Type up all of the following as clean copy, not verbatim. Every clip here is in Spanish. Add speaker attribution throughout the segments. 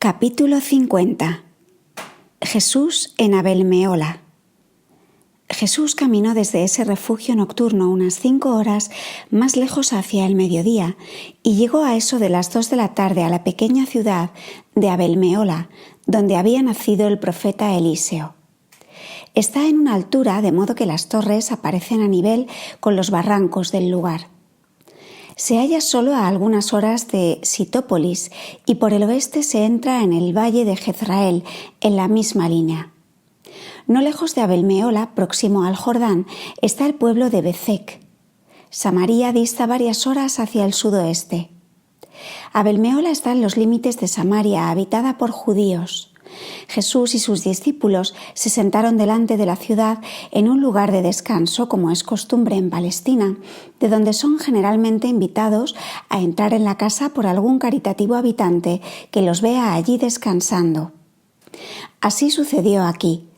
Speaker 1: Capítulo 50. Jesús en Abel-Mehola. Jesús caminó desde ese refugio nocturno unas 5 horas más lejos hacia el mediodía y llegó a eso de las 2 de la tarde a la pequeña ciudad de Abel-Mehola, donde había nacido el profeta Eliseo. Está en una altura, de modo que las torres aparecen a nivel con los barrancos del lugar. Se halla solo a algunas horas de Sitópolis y por el oeste se entra en el valle de Jezrael, en la misma línea. No lejos de Abel-Mehola, próximo al Jordán, está el pueblo de Bezec. Samaria dista varias horas hacia el sudoeste. Abel-Mehola está en los límites de Samaria, habitada por judíos. Jesús y sus discípulos se sentaron delante de la ciudad en un lugar de descanso, como es costumbre en Palestina, de donde son generalmente invitados a entrar en la casa por algún caritativo habitante que los vea allí descansando. Así sucedió aquí.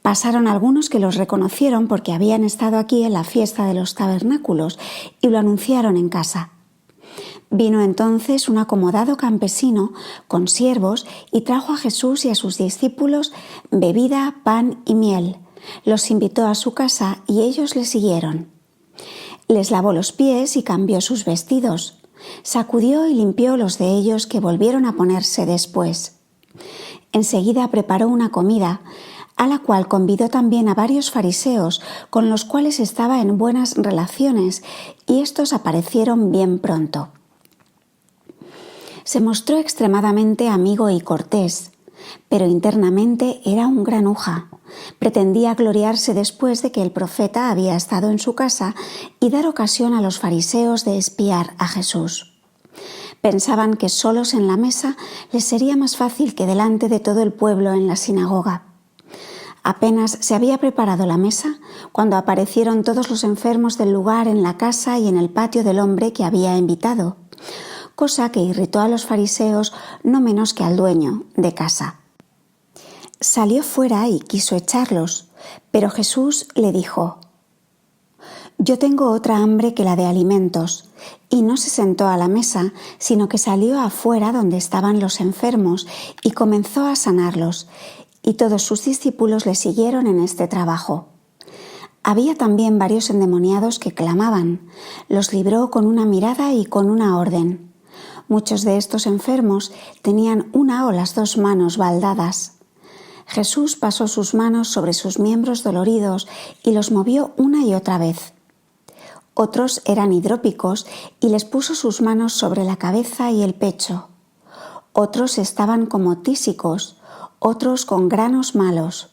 Speaker 1: Pasaron algunos que los reconocieron porque habían estado aquí en la fiesta de los tabernáculos y lo anunciaron en casa. Vino entonces un acomodado campesino con siervos y trajo a Jesús y a sus discípulos bebida, pan y miel. Los invitó a su casa y ellos le siguieron. Les lavó los pies y cambió sus vestidos. Sacudió y limpió los de ellos que volvieron a ponerse después. Enseguida preparó una comida, a la cual convidó también a varios fariseos con los cuales estaba en buenas relaciones, y estos aparecieron bien pronto. Se mostró extremadamente amigo y cortés, pero internamente era un granuja. Pretendía gloriarse después de que el profeta había estado en su casa y dar ocasión a los fariseos de espiar a Jesús. Pensaban que solos en la mesa les sería más fácil que delante de todo el pueblo en la sinagoga. Apenas se había preparado la mesa cuando aparecieron todos los enfermos del lugar en la casa y en el patio del hombre que había invitado, cosa que irritó a los fariseos no menos que al dueño de casa. Salió fuera y quiso echarlos, pero Jesús le dijo: «Yo tengo otra hambre que la de alimentos», y no se sentó a la mesa, sino que salió afuera donde estaban los enfermos y comenzó a sanarlos, y todos sus discípulos le siguieron en este trabajo. Había también varios endemoniados que clamaban. Los libró con una mirada y con una orden. Muchos de estos enfermos tenían una o las 2 manos baldadas. Jesús pasó sus manos sobre sus miembros doloridos y los movió una y otra vez. Otros eran hidrópicos y les puso sus manos sobre la cabeza y el pecho. Otros estaban como tísicos, otros con granos malos.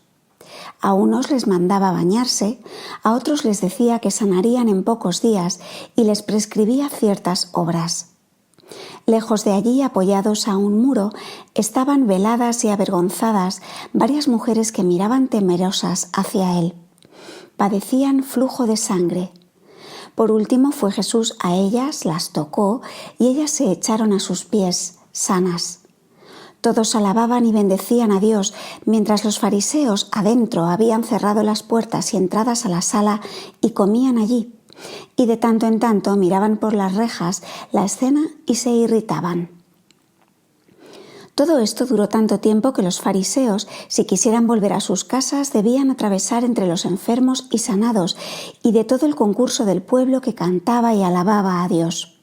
Speaker 1: A unos les mandaba bañarse, a otros les decía que sanarían en pocos días y les prescribía ciertas obras. Lejos de allí, apoyados a un muro, estaban veladas y avergonzadas varias mujeres que miraban temerosas hacia él. Padecían flujo de sangre. Por último fue Jesús a ellas, las tocó y ellas se echaron a sus pies, sanas. Todos alababan y bendecían a Dios, mientras los fariseos adentro habían cerrado las puertas y entradas a la sala y comían allí. Y de tanto en tanto miraban por las rejas la escena y se irritaban. Todo esto duró tanto tiempo que los fariseos, si quisieran volver a sus casas, debían atravesar entre los enfermos y sanados y de todo el concurso del pueblo que cantaba y alababa a Dios.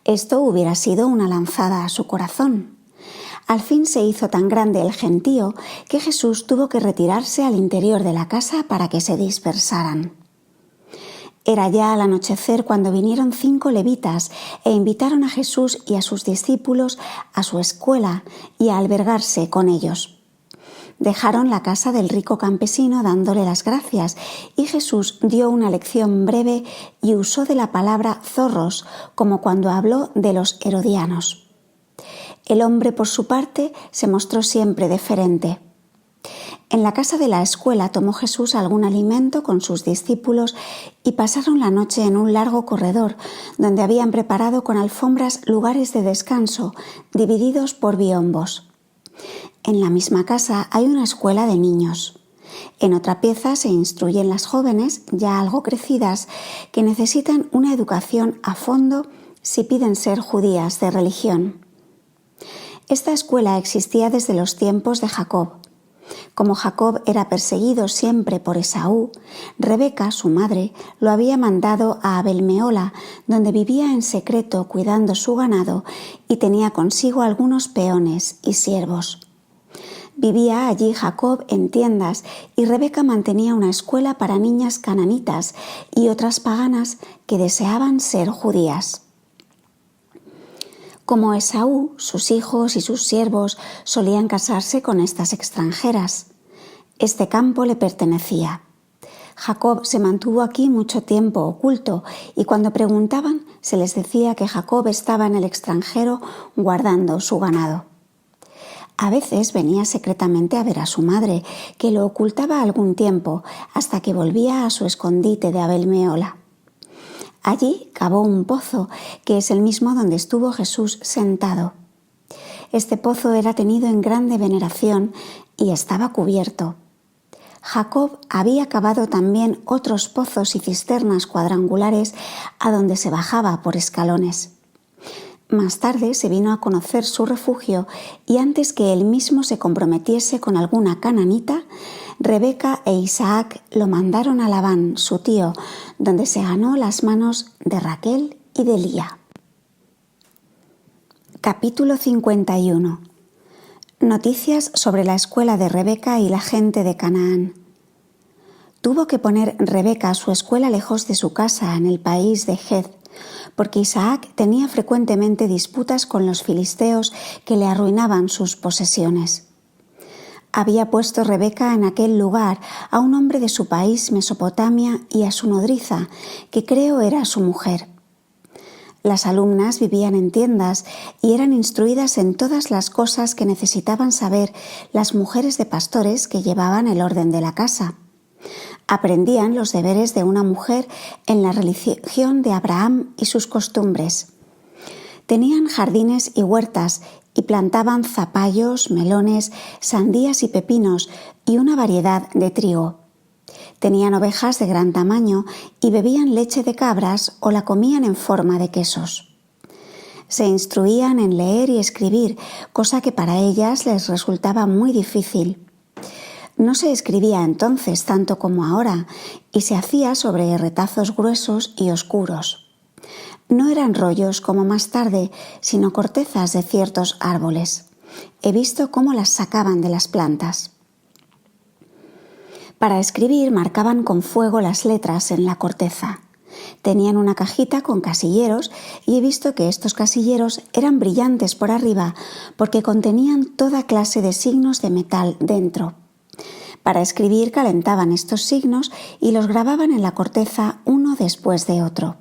Speaker 1: Esto hubiera sido una lanzada a su corazón. Al fin se hizo tan grande el gentío que Jesús tuvo que retirarse al interior de la casa para que se dispersaran. Era ya al anochecer cuando vinieron 5 levitas e invitaron a Jesús y a sus discípulos a su escuela y a albergarse con ellos. Dejaron la casa del rico campesino dándole las gracias y Jesús dio una lección breve y usó de la palabra zorros, como cuando habló de los herodianos. El hombre, por su parte, se mostró siempre deferente. En la casa de la escuela tomó Jesús algún alimento con sus discípulos y pasaron la noche en un largo corredor donde habían preparado con alfombras lugares de descanso divididos por biombos. En la misma casa hay una escuela de niños. En otra pieza se instruyen las jóvenes, ya algo crecidas, que necesitan una educación a fondo si piden ser judías de religión. Esta escuela existía desde los tiempos de Jacob. Como Jacob era perseguido siempre por Esaú, Rebeca, su madre, lo había mandado a Abel-Mehola, donde vivía en secreto cuidando su ganado y tenía consigo algunos peones y siervos. Vivía allí Jacob en tiendas y Rebeca mantenía una escuela para niñas cananitas y otras paganas que deseaban ser judías. Como Esaú, sus hijos y sus siervos solían casarse con estas extranjeras. Este campo le pertenecía. Jacob se mantuvo aquí mucho tiempo oculto y cuando preguntaban se les decía que Jacob estaba en el extranjero guardando su ganado. A veces venía secretamente a ver a su madre, que lo ocultaba algún tiempo hasta que volvía a su escondite de Abel-Mehola. Allí cavó un pozo, que es el mismo donde estuvo Jesús sentado. Este pozo era tenido en grande veneración y estaba cubierto. Jacob había cavado también otros pozos y cisternas cuadrangulares a donde se bajaba por escalones. Más tarde se vino a conocer su refugio y antes que él mismo se comprometiese con alguna cananita, Rebeca e Isaac lo mandaron a Labán, su tío, donde se ganó las manos de Raquel y de Lía. Capítulo 51. Noticias sobre la escuela de Rebeca y la gente de Canaán. Tuvo que poner Rebeca su escuela lejos de su casa en el país de Hed, porque Isaac tenía frecuentemente disputas con los filisteos que le arruinaban sus posesiones. Había puesto Rebeca en aquel lugar a un hombre de su país, Mesopotamia, y a su nodriza, que creo era su mujer. Las alumnas vivían en tiendas y eran instruidas en todas las cosas que necesitaban saber las mujeres de pastores que llevaban el orden de la casa. Aprendían los deberes de una mujer en la religión de Abraham y sus costumbres. Tenían jardines y huertas y plantaban zapallos, melones, sandías y pepinos y una variedad de trigo. Tenían ovejas de gran tamaño y bebían leche de cabras o la comían en forma de quesos. Se instruían en leer y escribir, cosa que para ellas les resultaba muy difícil. No se escribía entonces tanto como ahora y se hacía sobre retazos gruesos y oscuros. No eran rollos como más tarde, sino cortezas de ciertos árboles. He visto cómo las sacaban de las plantas. Para escribir marcaban con fuego las letras en la corteza. Tenían una cajita con casilleros y he visto que estos casilleros eran brillantes por arriba porque contenían toda clase de signos de metal dentro. Para escribir calentaban estos signos y los grababan en la corteza uno después de otro.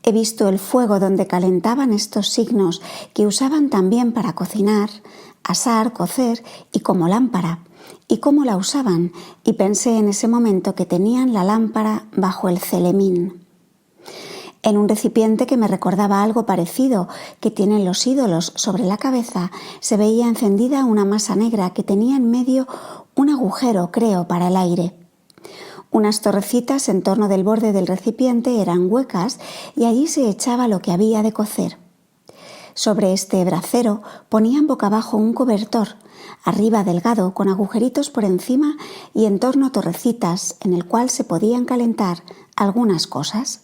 Speaker 1: He visto el fuego donde calentaban estos signos que usaban también para cocinar, asar, cocer y como lámpara, y cómo la usaban, y pensé en ese momento que tenían la lámpara bajo el celemín. En un recipiente que me recordaba algo parecido que tienen los ídolos sobre la cabeza, se veía encendida una masa negra que tenía en medio un agujero, creo, para el aire. Unas torrecitas en torno del borde del recipiente eran huecas y allí se echaba lo que había de cocer. Sobre este brasero ponían boca abajo un cobertor, arriba delgado con agujeritos por encima y en torno torrecitas en el cual se podían calentar algunas cosas.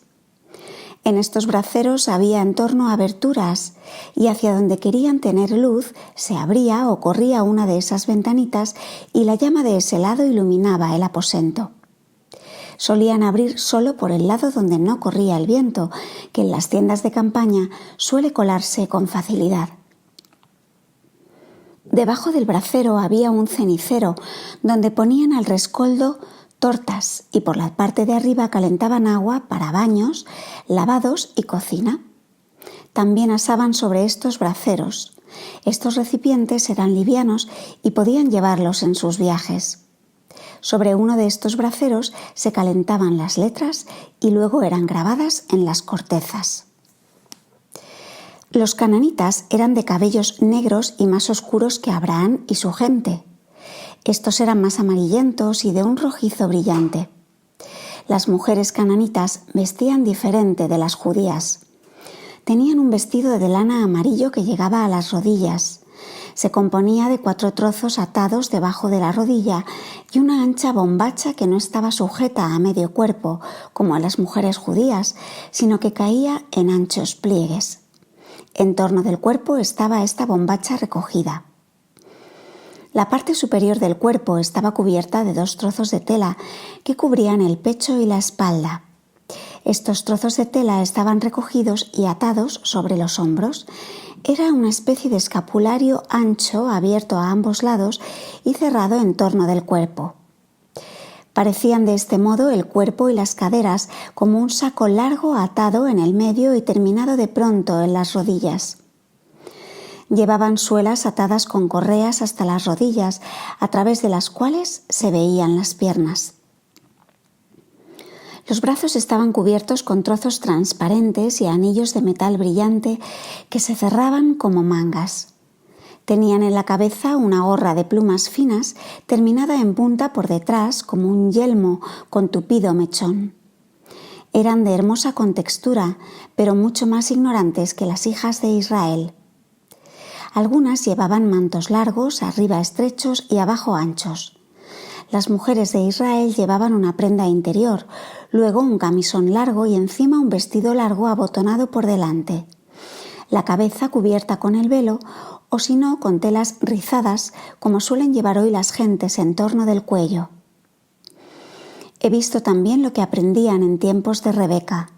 Speaker 1: En estos braseros había en torno aberturas y hacia donde querían tener luz se abría o corría una de esas ventanitas y la llama de ese lado iluminaba el aposento. Solían abrir solo por el lado donde no corría el viento, que en las tiendas de campaña suele colarse con facilidad. Debajo del brasero había un cenicero donde ponían al rescoldo tortas y por la parte de arriba calentaban agua para baños, lavados y cocina. También asaban sobre estos braseros. Estos recipientes eran livianos y podían llevarlos en sus viajes. Sobre uno de estos braseros se calentaban las letras y luego eran grabadas en las cortezas. Los cananitas eran de cabellos negros y más oscuros que Abraham y su gente. Estos eran más amarillentos y de un rojizo brillante. Las mujeres cananitas vestían diferente de las judías. Tenían un vestido de lana amarillo que llegaba a las rodillas. Se componía de 4 trozos atados debajo de la rodilla y una ancha bombacha que no estaba sujeta a medio cuerpo, como a las mujeres judías, sino que caía en anchos pliegues. En torno del cuerpo estaba esta bombacha recogida. La parte superior del cuerpo estaba cubierta de 2 trozos de tela que cubrían el pecho y la espalda. Estos trozos de tela estaban recogidos y atados sobre los hombros. Era una especie de escapulario ancho, abierto a ambos lados y cerrado en torno del cuerpo. Parecían de este modo el cuerpo y las caderas como un saco largo atado en el medio y terminado de pronto en las rodillas. Llevaban suelas atadas con correas hasta las rodillas, a través de las cuales se veían las piernas. Los brazos estaban cubiertos con trozos transparentes y anillos de metal brillante que se cerraban como mangas. Tenían en la cabeza una gorra de plumas finas terminada en punta por detrás como un yelmo con tupido mechón. Eran de hermosa contextura, pero mucho más ignorantes que las hijas de Israel. Algunas llevaban mantos largos, arriba estrechos y abajo anchos. Las mujeres de Israel llevaban una prenda interior, luego un camisón largo y encima un vestido largo abotonado por delante. La cabeza cubierta con el velo o si no con telas rizadas como suelen llevar hoy las gentes en torno del cuello. He visto también lo que aprendían en tiempos de Rebeca.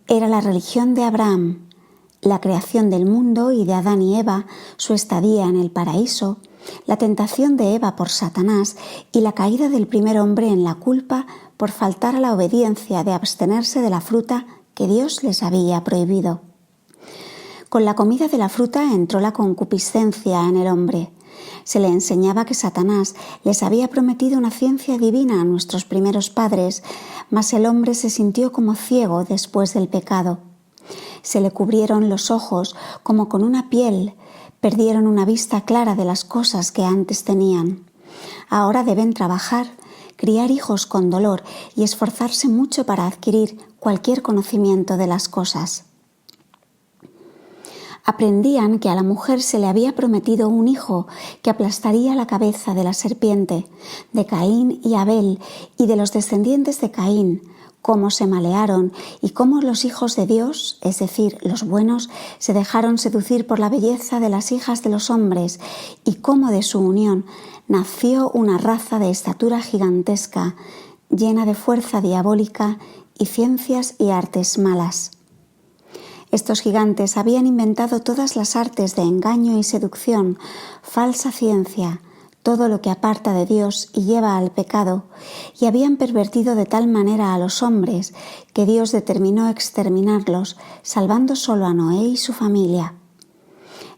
Speaker 1: Era la religión de Abraham, la creación del mundo y de Adán y Eva, su estadía en el paraíso, la tentación de Eva por Satanás y la caída del primer hombre en la culpa por faltar a la obediencia de abstenerse de la fruta que Dios les había prohibido. Con la comida de la fruta entró la concupiscencia en el hombre. Se le enseñaba que Satanás les había prometido una ciencia divina a nuestros primeros padres, mas el hombre se sintió como ciego después del pecado. Se le cubrieron los ojos como con una piel, perdieron una vista clara de las cosas que antes tenían. Ahora deben trabajar, criar hijos con dolor y esforzarse mucho para adquirir cualquier conocimiento de las cosas. Aprendían que a la mujer se le había prometido un hijo que aplastaría la cabeza de la serpiente, de Caín y Abel y de los descendientes de Caín, cómo se malearon y cómo los hijos de Dios, es decir, los buenos, se dejaron seducir por la belleza de las hijas de los hombres y cómo de su unión nació una raza de estatura gigantesca, llena de fuerza diabólica y ciencias y artes malas. Estos gigantes habían inventado todas las artes de engaño y seducción, falsa ciencia, todo lo que aparta de Dios y lleva al pecado, y habían pervertido de tal manera a los hombres que Dios determinó exterminarlos, salvando solo a Noé y su familia.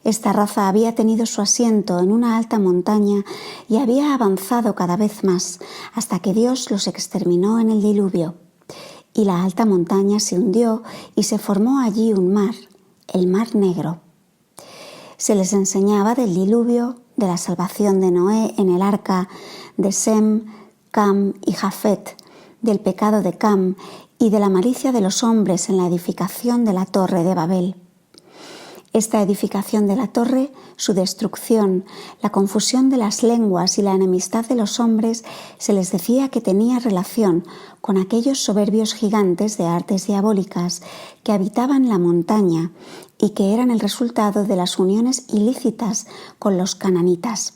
Speaker 1: Esta raza había tenido su asiento en una alta montaña y había avanzado cada vez más, hasta que Dios los exterminó en el diluvio. Y la alta montaña se hundió y se formó allí un mar, el Mar Negro. Se les enseñaba del diluvio, de la salvación de Noé en el arca, de Sem, Cam y Jafet, del pecado de Cam y de la malicia de los hombres en la edificación de la torre de Babel. Esta edificación de la torre, su destrucción, la confusión de las lenguas y la enemistad de los hombres, se les decía que tenía relación con aquellos soberbios gigantes de artes diabólicas que habitaban la montaña y que eran el resultado de las uniones ilícitas con los cananitas,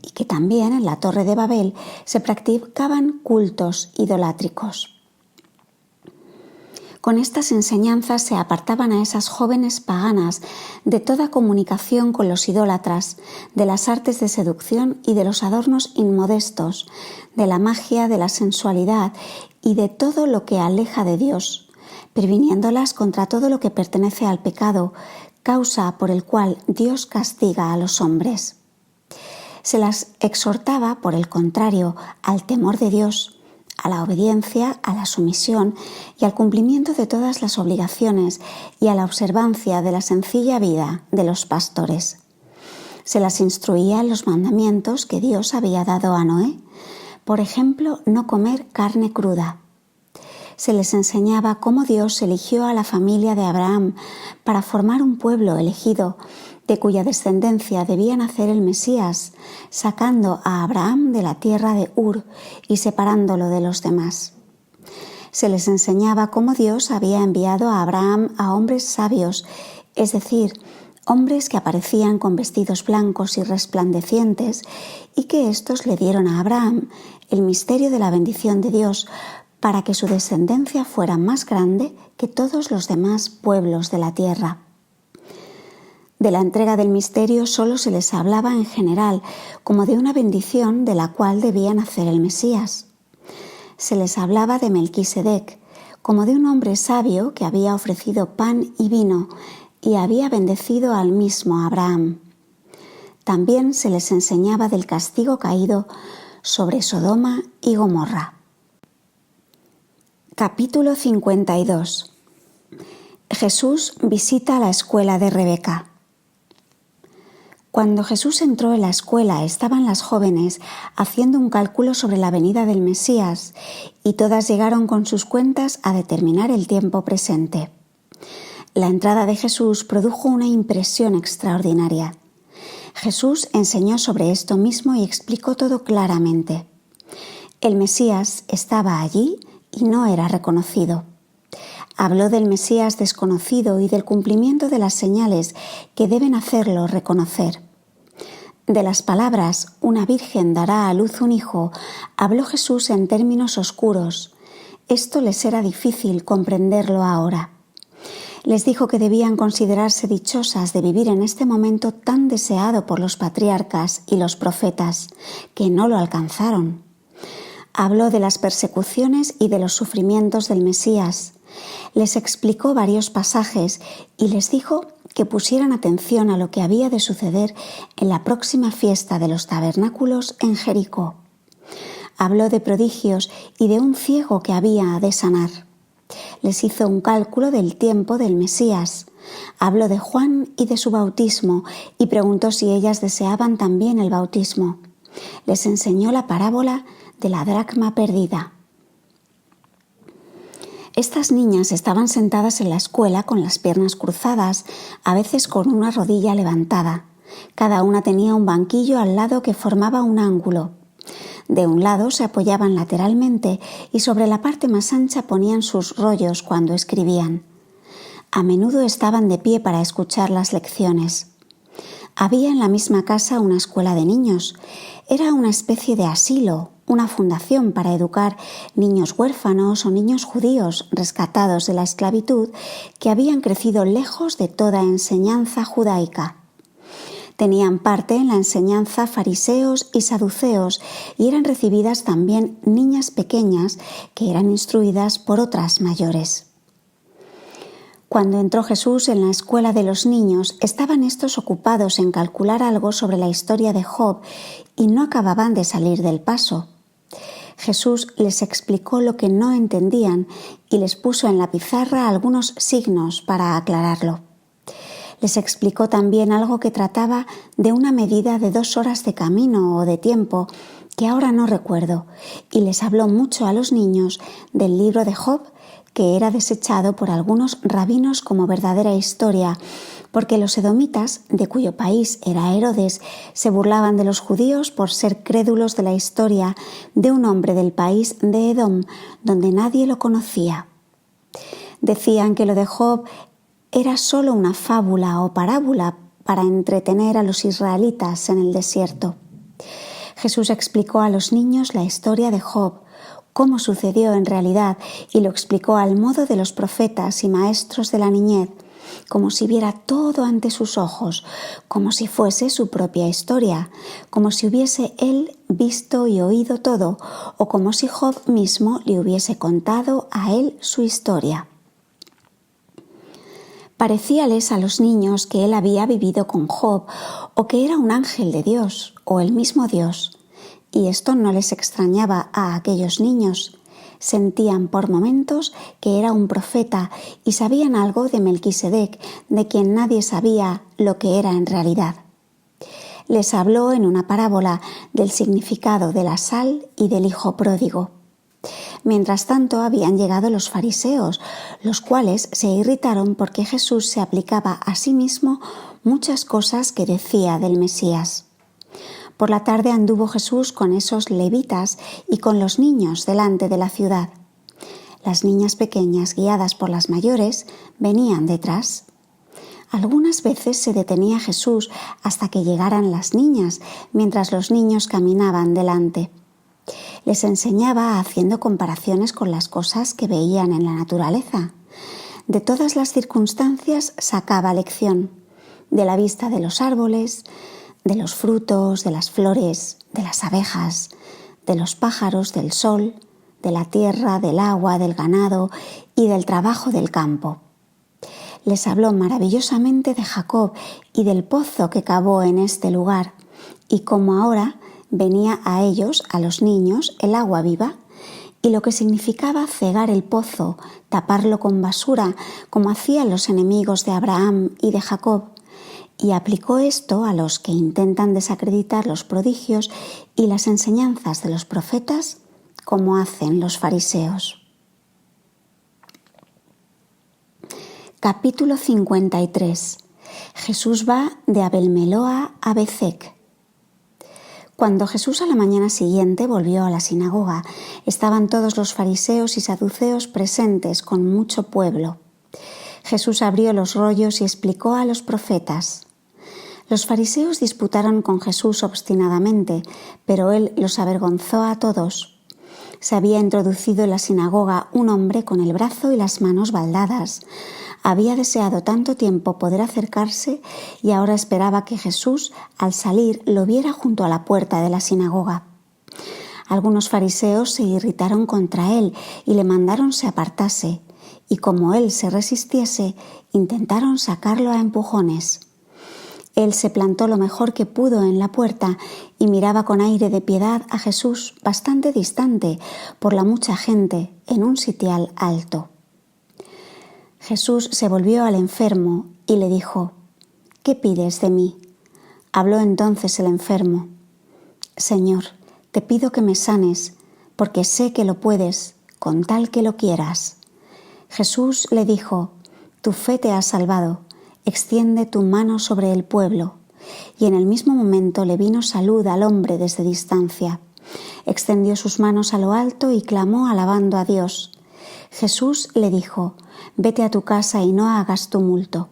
Speaker 1: y que también en la torre de Babel se practicaban cultos idolátricos. Con estas enseñanzas se apartaban a esas jóvenes paganas de toda comunicación con los idólatras, de las artes de seducción y de los adornos inmodestos, de la magia, de la sensualidad y de todo lo que aleja de Dios, previniéndolas contra todo lo que pertenece al pecado, causa por el cual Dios castiga a los hombres. Se las exhortaba, por el contrario, al temor de Dios, a la obediencia, a la sumisión y al cumplimiento de todas las obligaciones y a la observancia de la sencilla vida de los pastores. Se las instruía en los mandamientos que Dios había dado a Noé, por ejemplo, no comer carne cruda. Se les enseñaba cómo Dios eligió a la familia de Abraham para formar un pueblo elegido, de cuya descendencia debía nacer el Mesías, sacando a Abraham de la tierra de Ur y separándolo de los demás. Se les enseñaba cómo Dios había enviado a Abraham a hombres sabios, es decir, hombres que aparecían con vestidos blancos y resplandecientes, y que éstos le dieron a Abraham el misterio de la bendición de Dios para que su descendencia fuera más grande que todos los demás pueblos de la tierra. De la entrega del misterio solo se les hablaba en general, como de una bendición de la cual debía nacer el Mesías. Se les hablaba de Melquisedec, como de un hombre sabio que había ofrecido pan y vino y había bendecido al mismo Abraham. También se les enseñaba del castigo caído sobre Sodoma y Gomorra. Capítulo 52. Jesús visita la escuela de Rebeca. Cuando Jesús entró en la escuela, estaban las jóvenes haciendo un cálculo sobre la venida del Mesías y todas llegaron con sus cuentas a determinar el tiempo presente. La entrada de Jesús produjo una impresión extraordinaria. Jesús enseñó sobre esto mismo y explicó todo claramente. El Mesías estaba allí y no era reconocido. Habló del Mesías desconocido y del cumplimiento de las señales que deben hacerlo reconocer. De las palabras «una virgen dará a luz un hijo», habló Jesús en términos oscuros. Esto les era difícil comprenderlo ahora. Les dijo que debían considerarse dichosas de vivir en este momento tan deseado por los patriarcas y los profetas, que no lo alcanzaron. Habló de las persecuciones y de los sufrimientos del Mesías. Les explicó varios pasajes y les dijo que pusieran atención a lo que había de suceder en la próxima fiesta de los tabernáculos en Jericó. Habló de prodigios y de un ciego que había de sanar. Les hizo un cálculo del tiempo del Mesías. Habló de Juan y de su bautismo y preguntó si ellas deseaban también el bautismo. Les enseñó la parábola de la dracma perdida. Estas niñas estaban sentadas en la escuela con las piernas cruzadas, a veces con una rodilla levantada. Cada una tenía un banquillo al lado que formaba un ángulo. De un lado se apoyaban lateralmente y sobre la parte más ancha ponían sus rollos cuando escribían. A menudo estaban de pie para escuchar las lecciones. Había en la misma casa una escuela de niños. Era una especie de asilo, una fundación para educar niños huérfanos o niños judíos rescatados de la esclavitud que habían crecido lejos de toda enseñanza judaica. Tenían parte en la enseñanza fariseos y saduceos y eran recibidas también niñas pequeñas que eran instruidas por otras mayores. Cuando entró Jesús en la escuela de los niños, estaban estos ocupados en calcular algo sobre la historia de Job y no acababan de salir del paso. Jesús les explicó lo que no entendían y les puso en la pizarra algunos signos para aclararlo. Les explicó también algo que trataba de una medida de 2 horas de camino o de tiempo, que ahora no recuerdo, y les habló mucho a los niños del libro de Job, que era desechado por algunos rabinos como verdadera historia, porque los edomitas, de cuyo país era Herodes, se burlaban de los judíos por ser crédulos de la historia de un hombre del país de Edom, donde nadie lo conocía. Decían que lo de Job era solo una fábula o parábola para entretener a los israelitas en el desierto. Jesús explicó a los niños la historia de Job, cómo sucedió en realidad, y lo explicó al modo de los profetas y maestros de la niñez, como si viera todo ante sus ojos, como si fuese su propia historia, como si hubiese él visto y oído todo, o como si Job mismo le hubiese contado a él su historia. Parecíales a los niños que él había vivido con Job, o que era un ángel de Dios, o el mismo Dios. Y esto no les extrañaba a aquellos niños. Sentían por momentos que era un profeta y sabían algo de Melquisedec, de quien nadie sabía lo que era en realidad. Les habló en una parábola del significado de la sal y del hijo pródigo. Mientras tanto habían llegado los fariseos, los cuales se irritaron porque Jesús se aplicaba a sí mismo muchas cosas que decía del Mesías. Por la tarde anduvo Jesús con esos levitas y con los niños delante de la ciudad. Las niñas pequeñas, guiadas por las mayores, venían detrás. Algunas veces se detenía Jesús hasta que llegaran las niñas, mientras los niños caminaban delante. Les enseñaba haciendo comparaciones con las cosas que veían en la naturaleza. De todas las circunstancias sacaba lección, de la vista de los árboles, de los frutos, de las flores, de las abejas, de los pájaros, del sol, de la tierra, del agua, del ganado y del trabajo del campo. Les habló maravillosamente de Jacob y del pozo que cavó en este lugar, y cómo ahora venía a ellos, a los niños, el agua viva, y lo que significaba cegar el pozo, taparlo con basura, como hacían los enemigos de Abraham y de Jacob, y aplicó esto a los que intentan desacreditar los prodigios y las enseñanzas de los profetas, como hacen los fariseos. Capítulo 53. Jesús va de Abel-Mehola a Bezec. Cuando Jesús a la mañana siguiente volvió a la sinagoga, estaban todos los fariseos y saduceos presentes con mucho pueblo. Jesús abrió los rollos y explicó a los profetas. Los fariseos disputaron con Jesús obstinadamente, pero él los avergonzó a todos. Se había introducido en la sinagoga un hombre con el brazo y las manos baldadas. Había deseado tanto tiempo poder acercarse y ahora esperaba que Jesús, al salir, lo viera junto a la puerta de la sinagoga. Algunos fariseos se irritaron contra él y le mandaron se apartase, y como él se resistiese, intentaron sacarlo a empujones. Él se plantó lo mejor que pudo en la puerta y miraba con aire de piedad a Jesús bastante distante por la mucha gente en un sitial alto. Jesús se volvió al enfermo y le dijo: «¿Qué pides de mí?». Habló entonces el enfermo: «Señor, te pido que me sanes, porque sé que lo puedes, con tal que lo quieras». Jesús le dijo: «Tu fe te ha salvado, extiende tu mano sobre el pueblo». Y en el mismo momento le vino salud al hombre desde distancia. Extendió sus manos a lo alto y clamó alabando a Dios. Jesús le dijo: «Vete a tu casa y no hagas tumulto».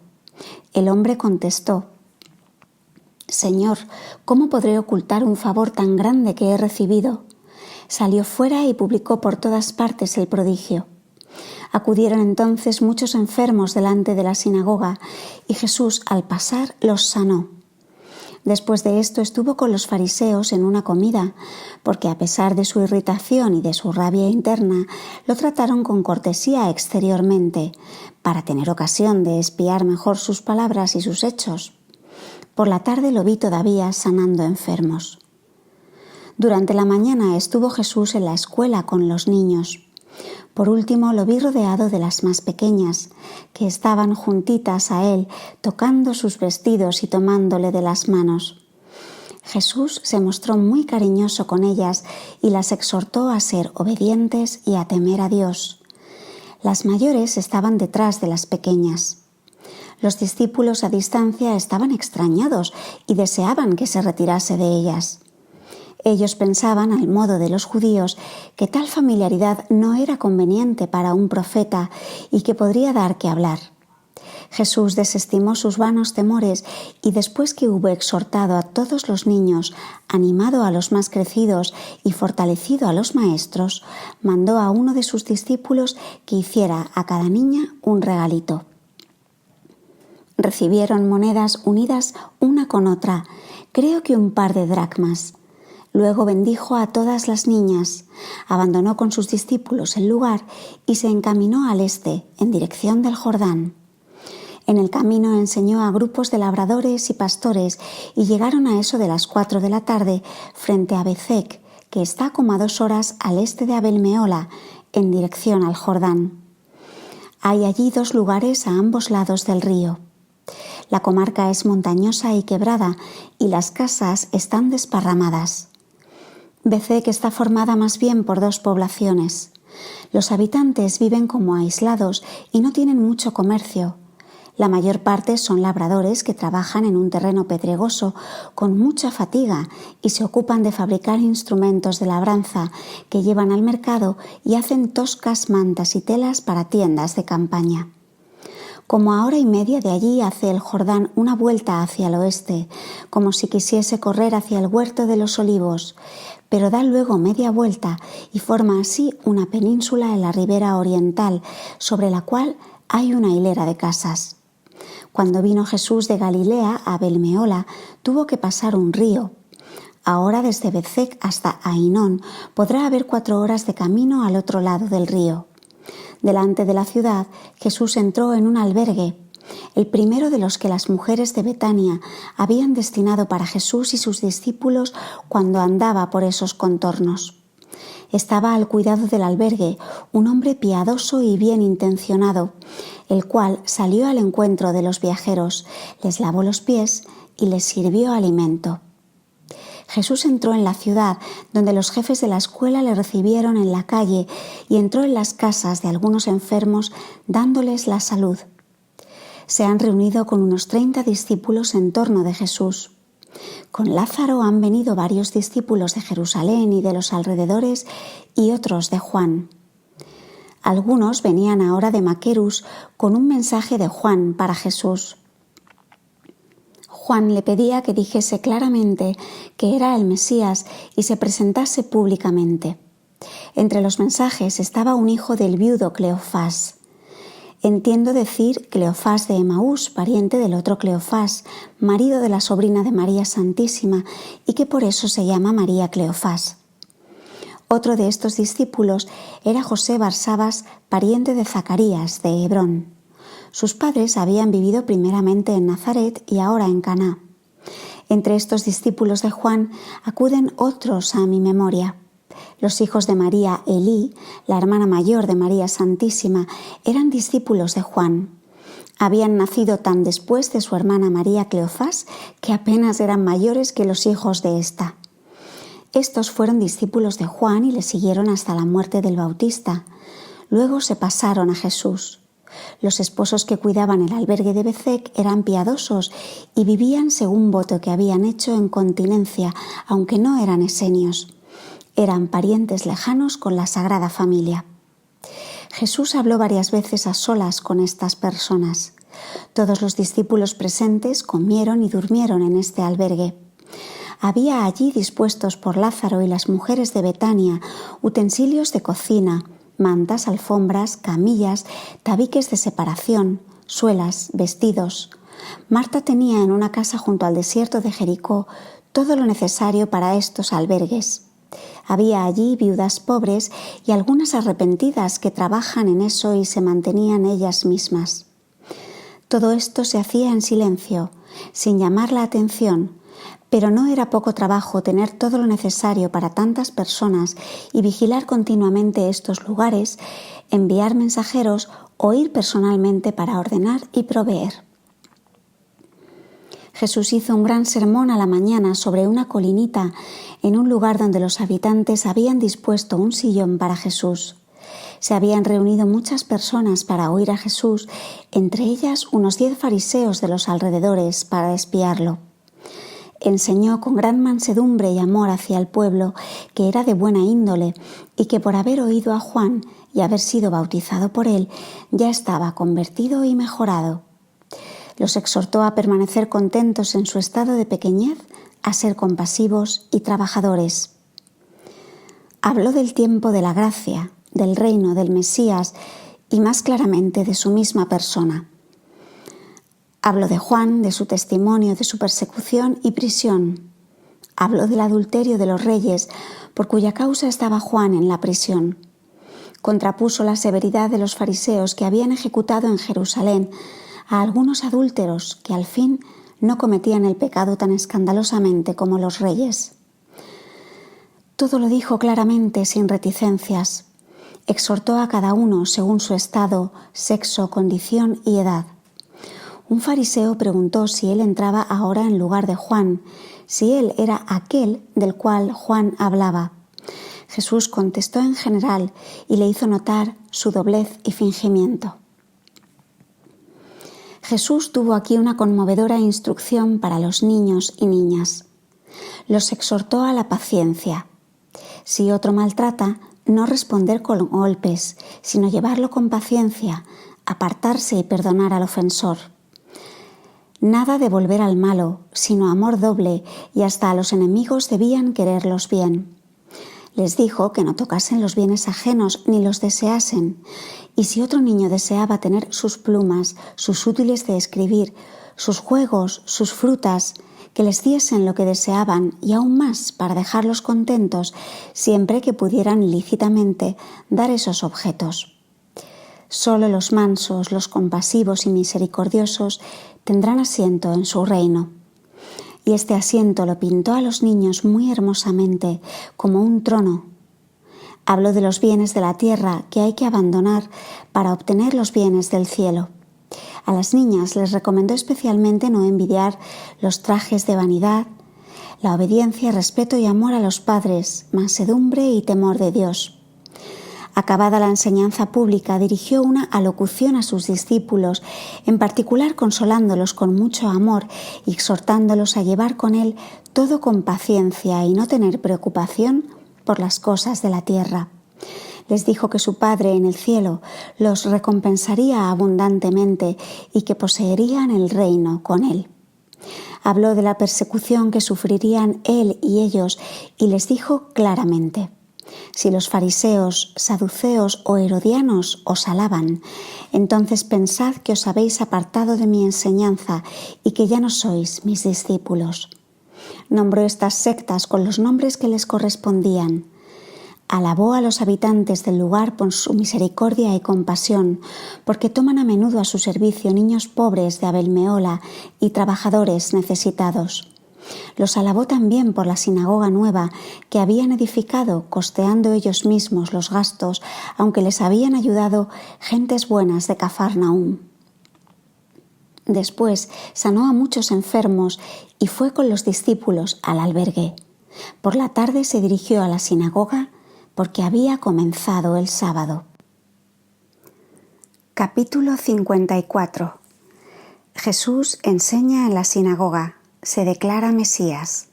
Speaker 1: El hombre contestó: «Señor, ¿cómo podré ocultar un favor tan grande que he recibido?». Salió fuera y publicó por todas partes el prodigio. Acudieron entonces muchos enfermos delante de la sinagoga y Jesús, al pasar, los sanó. Después de esto estuvo con los fariseos en una comida, porque a pesar de su irritación y de su rabia interna, lo trataron con cortesía exteriormente, para tener ocasión de espiar mejor sus palabras y sus hechos. Por la tarde lo vi todavía sanando enfermos. Durante la mañana estuvo Jesús en la escuela con los niños. Por último lo vi rodeado de las más pequeñas, que estaban juntitas a él, tocando sus vestidos y tomándole de las manos. Jesús se mostró muy cariñoso con ellas y las exhortó a ser obedientes y a temer a Dios. Las mayores estaban detrás de las pequeñas. Los discípulos a distancia estaban extrañados y deseaban que se retirase de ellas. Ellos pensaban, al modo de los judíos, que tal familiaridad no era conveniente para un profeta y que podría dar que hablar. Jesús desestimó sus vanos temores y después que hubo exhortado a todos los niños, animado a los más crecidos y fortalecido a los maestros, mandó a uno de sus discípulos que hiciera a cada niña un regalito. Recibieron monedas unidas una con otra, creo que un par de dracmas. Luego bendijo a todas las niñas, abandonó con sus discípulos el lugar y se encaminó al este, en dirección del Jordán. En el camino enseñó a grupos de labradores y pastores y llegaron a eso de las 4 de la tarde frente a Bezec, que está como a 2 horas al este de Abel-Mehola, en dirección al Jordán. Hay allí 2 lugares a ambos lados del río. La comarca es montañosa y quebrada y las casas están desparramadas. Bezec está formada más bien por 2 poblaciones. Los habitantes viven como aislados y no tienen mucho comercio. La mayor parte son labradores que trabajan en un terreno pedregoso con mucha fatiga y se ocupan de fabricar instrumentos de labranza que llevan al mercado y hacen toscas mantas y telas para tiendas de campaña. Como a hora y media de allí hace el Jordán una vuelta hacia el oeste, como si quisiese correr hacia el huerto de los olivos, pero da luego media vuelta y forma así una península en la ribera oriental, sobre la cual hay una hilera de casas. Cuando vino Jesús de Galilea a Belmeola, tuvo que pasar un río. Ahora desde Bezec hasta Ainón podrá haber 4 horas de camino al otro lado del río. Delante de la ciudad, Jesús entró en un albergue, el primero de los que las mujeres de Betania habían destinado para Jesús y sus discípulos cuando andaba por esos contornos. Estaba al cuidado del albergue un hombre piadoso y bien intencionado, el cual salió al encuentro de los viajeros, les lavó los pies y les sirvió alimento. Jesús entró en la ciudad, donde los jefes de la escuela le recibieron en la calle, y entró en las casas de algunos enfermos dándoles la salud. Se han reunido con unos 30 discípulos en torno de Jesús. Con Lázaro han venido varios discípulos de Jerusalén y de los alrededores y otros de Juan. Algunos venían ahora de Maquerus con un mensaje de Juan para Jesús. Juan le pedía que dijese claramente que era el Mesías y se presentase públicamente. Entre los mensajes estaba un hijo del viudo Cleofás. Entiendo decir Cleofás de Emaús, pariente del otro Cleofás, marido de la sobrina de María Santísima, y que por eso se llama María Cleofás. Otro de estos discípulos era José Barsabas, pariente de Zacarías, de Hebrón. Sus padres habían vivido primeramente en Nazaret y ahora en Caná. Entre estos discípulos de Juan acuden otros a mi memoria. Los hijos de María Elí, la hermana mayor de María Santísima, eran discípulos de Juan. Habían nacido tan después de su hermana María Cleofás que apenas eran mayores que los hijos de ésta. Estos fueron discípulos de Juan y le siguieron hasta la muerte del Bautista. Luego se pasaron a Jesús. Los esposos que cuidaban el albergue de Bezec eran piadosos y vivían según voto que habían hecho en continencia, aunque no eran esenios. Eran parientes lejanos con la Sagrada Familia. Jesús habló varias veces a solas con estas personas. Todos los discípulos presentes comieron y durmieron en este albergue. Había allí dispuestos por Lázaro y las mujeres de Betania utensilios de cocina, mantas, alfombras, camillas, tabiques de separación, suelas, vestidos. Marta tenía en una casa junto al desierto de Jericó todo lo necesario para estos albergues. Había allí viudas pobres y algunas arrepentidas que trabajan en eso y se mantenían ellas mismas. Todo esto se hacía en silencio, sin llamar la atención, pero no era poco trabajo tener todo lo necesario para tantas personas y vigilar continuamente estos lugares, enviar mensajeros o ir personalmente para ordenar y proveer. Jesús hizo un gran sermón a la mañana sobre una colinita en un lugar donde los habitantes habían dispuesto un sillón para Jesús. Se habían reunido muchas personas para oír a Jesús, entre ellas unos 10 fariseos de los alrededores para espiarlo. Enseñó con gran mansedumbre y amor hacia el pueblo, que era de buena índole y que por haber oído a Juan y haber sido bautizado por él, ya estaba convertido y mejorado. Los exhortó a permanecer contentos en su estado de pequeñez, a ser compasivos y trabajadores. Habló del tiempo de la gracia, del reino, del Mesías y más claramente de su misma persona. Habló de Juan, de su testimonio, de su persecución y prisión. Habló del adulterio de los reyes, por cuya causa estaba Juan en la prisión. Contrapuso la severidad de los fariseos que habían ejecutado en Jerusalén a algunos adúlteros que al fin no cometían el pecado tan escandalosamente como los reyes. Todo lo dijo claramente, sin reticencias. Exhortó a cada uno según su estado, sexo, condición y edad. Un fariseo preguntó si él entraba ahora en lugar de Juan, si él era aquel del cual Juan hablaba. Jesús contestó en general y le hizo notar su doblez y fingimiento. Jesús tuvo aquí una conmovedora instrucción para los niños y niñas. Los exhortó a la paciencia. Si otro maltrata, no responder con golpes, sino llevarlo con paciencia, apartarse y perdonar al ofensor. Nada de volver al malo, sino amor doble, y hasta a los enemigos debían quererlos bien. Les dijo que no tocasen los bienes ajenos ni los deseasen, y si otro niño deseaba tener sus plumas, sus útiles de escribir, sus juegos, sus frutas, que les diesen lo que deseaban y aún más para dejarlos contentos, siempre que pudieran lícitamente dar esos objetos. Solo los mansos, los compasivos y misericordiosos tendrán asiento en su reino. Y este asiento lo pintó a los niños muy hermosamente, como un trono. Habló de los bienes de la tierra que hay que abandonar para obtener los bienes del cielo. A las niñas les recomendó especialmente no envidiar los trajes de vanidad, la obediencia, respeto y amor a los padres, mansedumbre y temor de Dios. Acabada la enseñanza pública, dirigió una alocución a sus discípulos, en particular consolándolos con mucho amor y exhortándolos a llevar con él todo con paciencia y no tener preocupación por las cosas de la tierra. Les dijo que su Padre en el cielo los recompensaría abundantemente y que poseerían el reino con él. Habló de la persecución que sufrirían él y ellos y les dijo claramente: si los fariseos, saduceos o herodianos os alaban, entonces pensad que os habéis apartado de mi enseñanza y que ya no sois mis discípulos. Nombró estas sectas con los nombres que les correspondían. Alabó a los habitantes del lugar por su misericordia y compasión, porque toman a menudo a su servicio niños pobres de Abel-Mehola y trabajadores necesitados. Los alabó también por la sinagoga nueva que habían edificado, costeando ellos mismos los gastos, aunque les habían ayudado gentes buenas de Cafarnaúm. Después sanó a muchos enfermos y fue con los discípulos al albergue. Por la tarde se dirigió a la sinagoga porque había comenzado el sábado. Capítulo 54. Jesús enseña en la sinagoga. Se declara Mesías.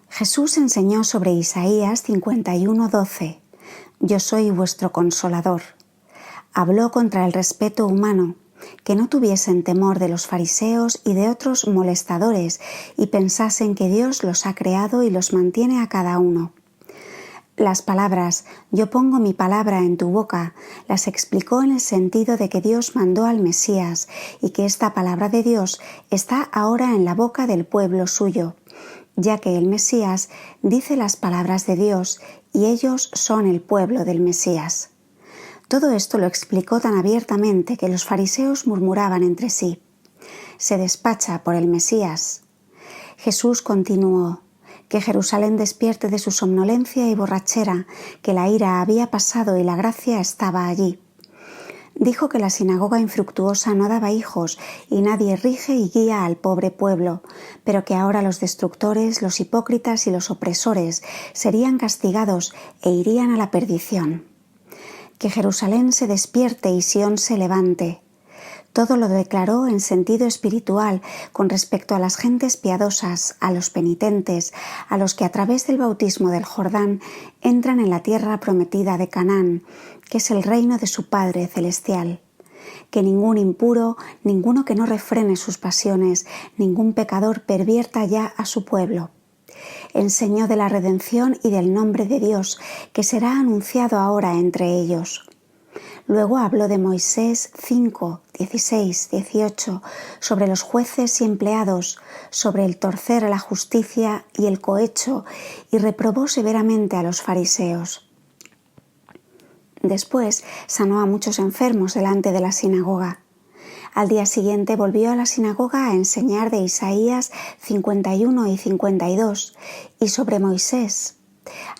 Speaker 1: Jesús enseñó sobre Isaías 51:12. Yo soy vuestro consolador. Habló contra el respeto humano, que no tuviesen temor de los fariseos y de otros molestadores y pensasen que Dios los ha creado y los mantiene a cada uno. Las palabras «yo pongo mi palabra en tu boca» las explicó en el sentido de que Dios mandó al Mesías y que esta palabra de Dios está ahora en la boca del pueblo suyo, ya que el Mesías dice las palabras de Dios y ellos son el pueblo del Mesías. Todo esto lo explicó tan abiertamente que los fariseos murmuraban entre sí. Se despacha por el Mesías. Jesús continuó: que Jerusalén despierte de su somnolencia y borrachera, que la ira había pasado y la gracia estaba allí. Dijo que la sinagoga infructuosa no daba hijos y nadie rige y guía al pobre pueblo, pero que ahora los destructores, los hipócritas y los opresores serían castigados e irían a la perdición. Que Jerusalén se despierte y Sión se levante. Todo lo declaró en sentido espiritual con respecto a las gentes piadosas, a los penitentes, a los que a través del bautismo del Jordán entran en la tierra prometida de Canaán, que es el reino de su Padre celestial. Que ningún impuro, ninguno que no refrene sus pasiones, ningún pecador pervierta ya a su pueblo. Enseñó de la redención y del nombre de Dios, que será anunciado ahora entre ellos. Luego habló de Moisés 5, 16, 18, sobre los jueces y empleados, sobre el torcer la justicia y el cohecho, y reprobó severamente a los fariseos. Después sanó a muchos enfermos delante de la sinagoga. Al día siguiente volvió a la sinagoga a enseñar de Isaías 51 y 52, y sobre Moisés.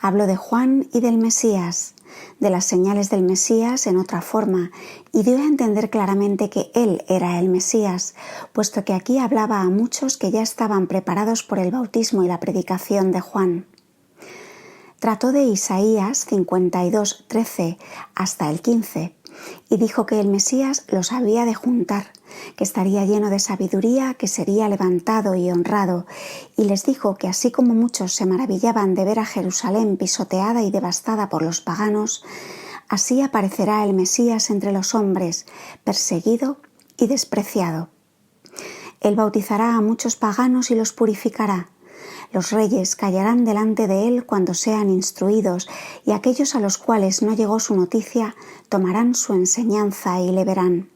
Speaker 1: Habló de Juan y del Mesías, de las señales del Mesías en otra forma, y dio a entender claramente que él era el Mesías, puesto que aquí hablaba a muchos que ya estaban preparados por el bautismo y la predicación de Juan. Trató de Isaías 52:13 hasta el 15 y dijo que el Mesías los había de juntar, que estaría lleno de sabiduría, que sería levantado y honrado, y les dijo que así como muchos se maravillaban de ver a Jerusalén pisoteada y devastada por los paganos, así aparecerá el Mesías entre los hombres, perseguido y despreciado. Él bautizará a muchos paganos y los purificará. Los reyes callarán delante de él cuando sean instruidos, y aquellos a los cuales no llegó su noticia tomarán su enseñanza y le verán.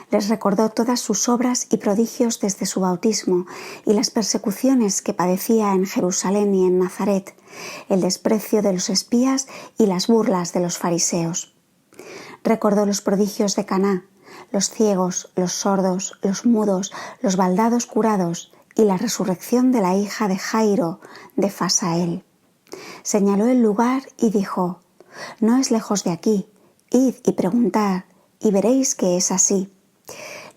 Speaker 1: Les recordó todas sus obras y prodigios desde su bautismo y las persecuciones que padecía en Jerusalén y en Nazaret, el desprecio de los espías y las burlas de los fariseos. Recordó los prodigios de Caná, los ciegos, los sordos, los mudos, los baldados curados y la resurrección de la hija de Jairo de Fasael. Señaló el lugar y dijo: «No es lejos de aquí, id y preguntad, y veréis que es así».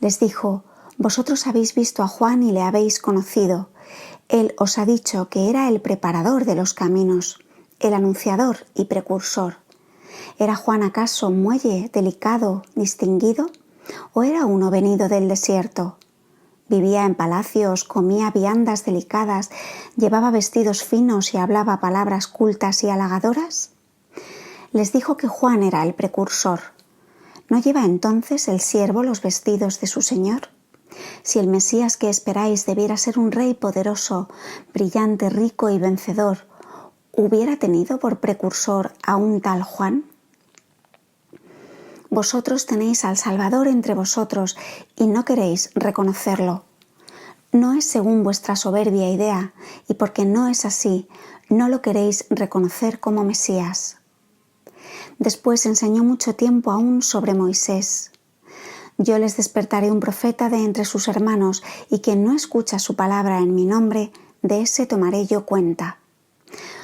Speaker 1: Les dijo: «Vosotros habéis visto a Juan y le habéis conocido. Él os ha dicho que era el preparador de los caminos, el anunciador y precursor. ¿Era Juan acaso muelle, delicado, distinguido? ¿O era uno venido del desierto? Vivía en palacios, comía viandas delicadas, llevaba vestidos finos y hablaba palabras cultas y halagadoras». Les dijo que Juan era el precursor. ¿No lleva entonces el siervo los vestidos de su señor? Si el Mesías que esperáis debiera ser un rey poderoso, brillante, rico y vencedor, ¿hubiera tenido por precursor a un tal Juan? Vosotros tenéis al Salvador entre vosotros y no queréis reconocerlo. No es según vuestra soberbia idea, y porque no es así, no lo queréis reconocer como Mesías. Después enseñó mucho tiempo aún sobre Moisés. Yo les despertaré un profeta de entre sus hermanos, y quien no escucha su palabra en mi nombre, de ese tomaré yo cuenta.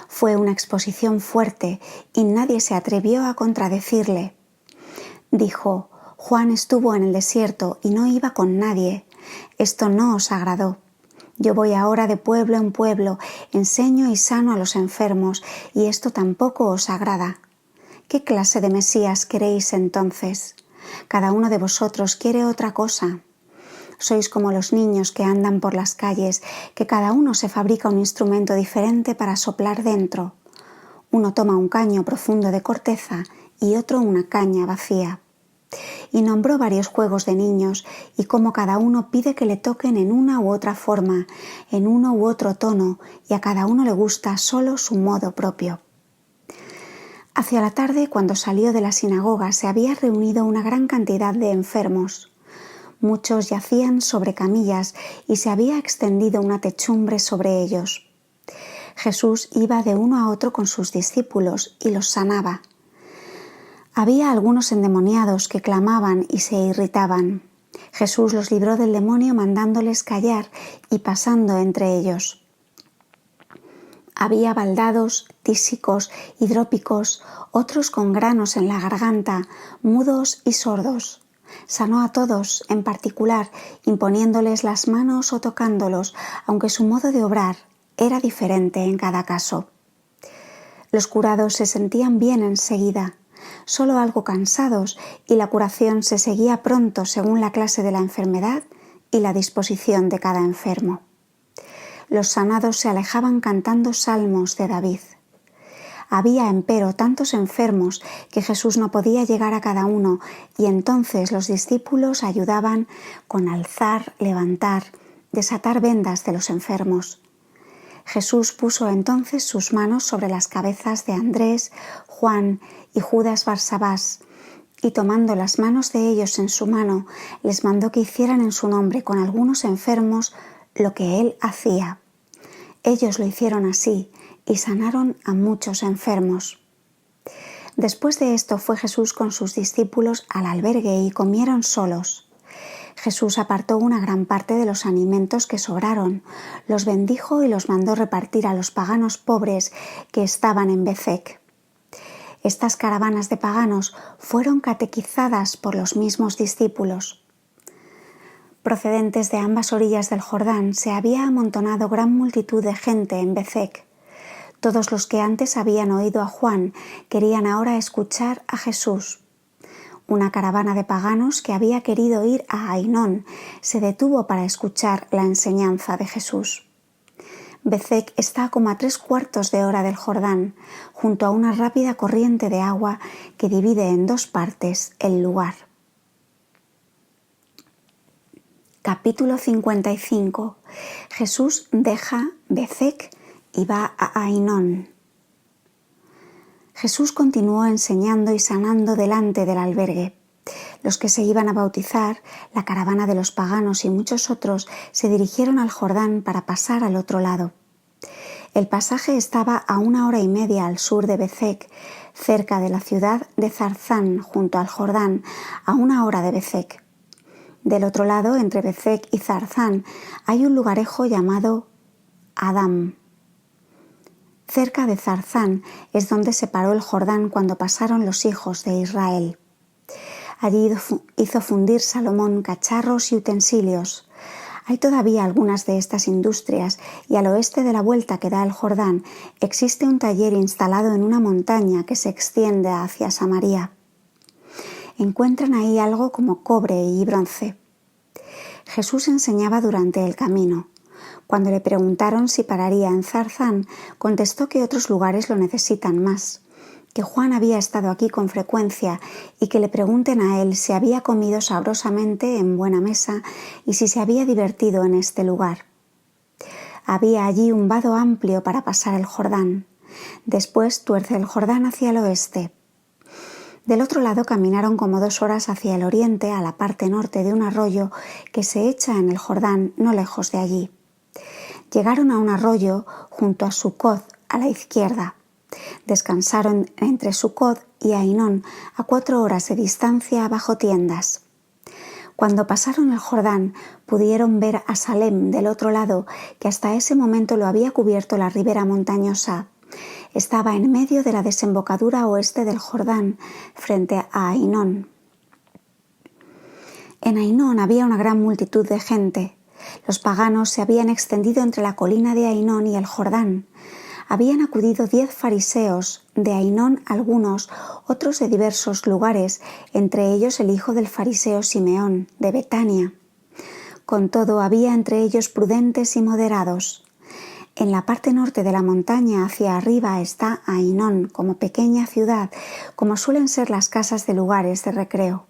Speaker 1: Fue una exposición fuerte y nadie se atrevió a contradecirle. Dijo: Juan estuvo en el desierto y no iba con nadie. Esto no os agradó. Yo voy ahora de pueblo en pueblo, enseño y sano a los enfermos, y esto tampoco os agrada. ¿Qué clase de Mesías queréis entonces? Cada uno de vosotros quiere otra cosa. Sois como los niños que andan por las calles, que cada uno se fabrica un instrumento diferente para soplar dentro. Uno toma un caño profundo de corteza y otro una caña vacía. Y nombró varios juegos de niños, y cómo cada uno pide que le toquen en una u otra forma, en uno u otro tono, y a cada uno le gusta solo su modo propio. Hacia la tarde, cuando salió de la sinagoga, se había reunido una gran cantidad de enfermos. Muchos yacían sobre camillas y se había extendido una techumbre sobre ellos. Jesús iba de uno a otro con sus discípulos y los sanaba. Había algunos endemoniados que clamaban y se irritaban. Jesús los libró del demonio mandándoles callar y pasando entre ellos. Había baldados, tísicos, hidrópicos, otros con granos en la garganta, mudos y sordos. Sanó a todos en particular, imponiéndoles las manos o tocándolos, aunque su modo de obrar era diferente en cada caso. Los curados se sentían bien enseguida, solo algo cansados, y la curación se seguía pronto según la clase de la enfermedad y la disposición de cada enfermo. Los sanados se alejaban cantando salmos de David. Había, empero, tantos enfermos que Jesús no podía llegar a cada uno, y entonces los discípulos ayudaban con alzar, levantar, desatar vendas de los enfermos. Jesús puso entonces sus manos sobre las cabezas de Andrés, Juan y Judas Barsabás, y tomando las manos de ellos en su mano, les mandó que hicieran en su nombre con algunos enfermos lo que él hacía. Ellos lo hicieron así y sanaron a muchos enfermos. Después de esto fue Jesús con sus discípulos al albergue y comieron solos. Jesús apartó una gran parte de los alimentos que sobraron, los bendijo y los mandó repartir a los paganos pobres que estaban en Bezec. Estas caravanas de paganos fueron catequizadas por los mismos discípulos. Procedentes de ambas orillas del Jordán se había amontonado gran multitud de gente en Bezec. Todos los que antes habían oído a Juan querían ahora escuchar a Jesús. Una caravana de paganos que había querido ir a Ainón se detuvo para escuchar la enseñanza de Jesús. Bezek está como a 3/4 de hora del Jordán, junto a una rápida corriente de agua que divide en 2 partes el lugar. Capítulo 55. Jesús deja Bezek y va a Ainón. Jesús continuó enseñando y sanando delante del albergue. Los que se iban a bautizar, la caravana de los paganos y muchos otros se dirigieron al Jordán para pasar al otro lado. El pasaje estaba a 1 hora y media al sur de Bezek, cerca de la ciudad de Zarzán, junto al Jordán, a 1 hora de Bezek. Del otro lado, entre Bezek y Zarzán, hay un lugarejo llamado Adam. Cerca de Zarzán es donde se paró el Jordán cuando pasaron los hijos de Israel. Allí hizo fundir Salomón cacharros y utensilios. Hay todavía algunas de estas industrias y al oeste de la vuelta que da el Jordán existe un taller instalado en una montaña que se extiende hacia Samaria. Encuentran ahí algo como cobre y bronce. Jesús enseñaba durante el camino. Cuando le preguntaron si pararía en Zarzán, contestó que otros lugares lo necesitan más, que Juan había estado aquí con frecuencia y que le pregunten a él si había comido sabrosamente en buena mesa y si se había divertido en este lugar. Había allí un vado amplio para pasar el Jordán. Después tuerce el Jordán hacia el oeste. Del otro lado caminaron como 2 horas hacia el oriente, a la parte norte de un arroyo que se echa en el Jordán no lejos de allí. Llegaron a un arroyo junto a Sucot, a la izquierda. Descansaron entre Sucot y Ainón, a 4 horas de distancia bajo tiendas. Cuando pasaron el Jordán, pudieron ver a Salem del otro lado, que hasta ese momento lo había cubierto la ribera montañosa. Estaba en medio de la desembocadura oeste del Jordán, frente a Ainón. En Ainón había una gran multitud de gente. Los paganos se habían extendido entre la colina de Ainón y el Jordán. Habían acudido 10 fariseos, de Ainón algunos, otros de diversos lugares, entre ellos el hijo del fariseo Simeón, de Betania. Con todo, había entre ellos prudentes y moderados. En la parte norte de la montaña hacia arriba está Ainón, como pequeña ciudad, como suelen ser las casas de lugares de recreo.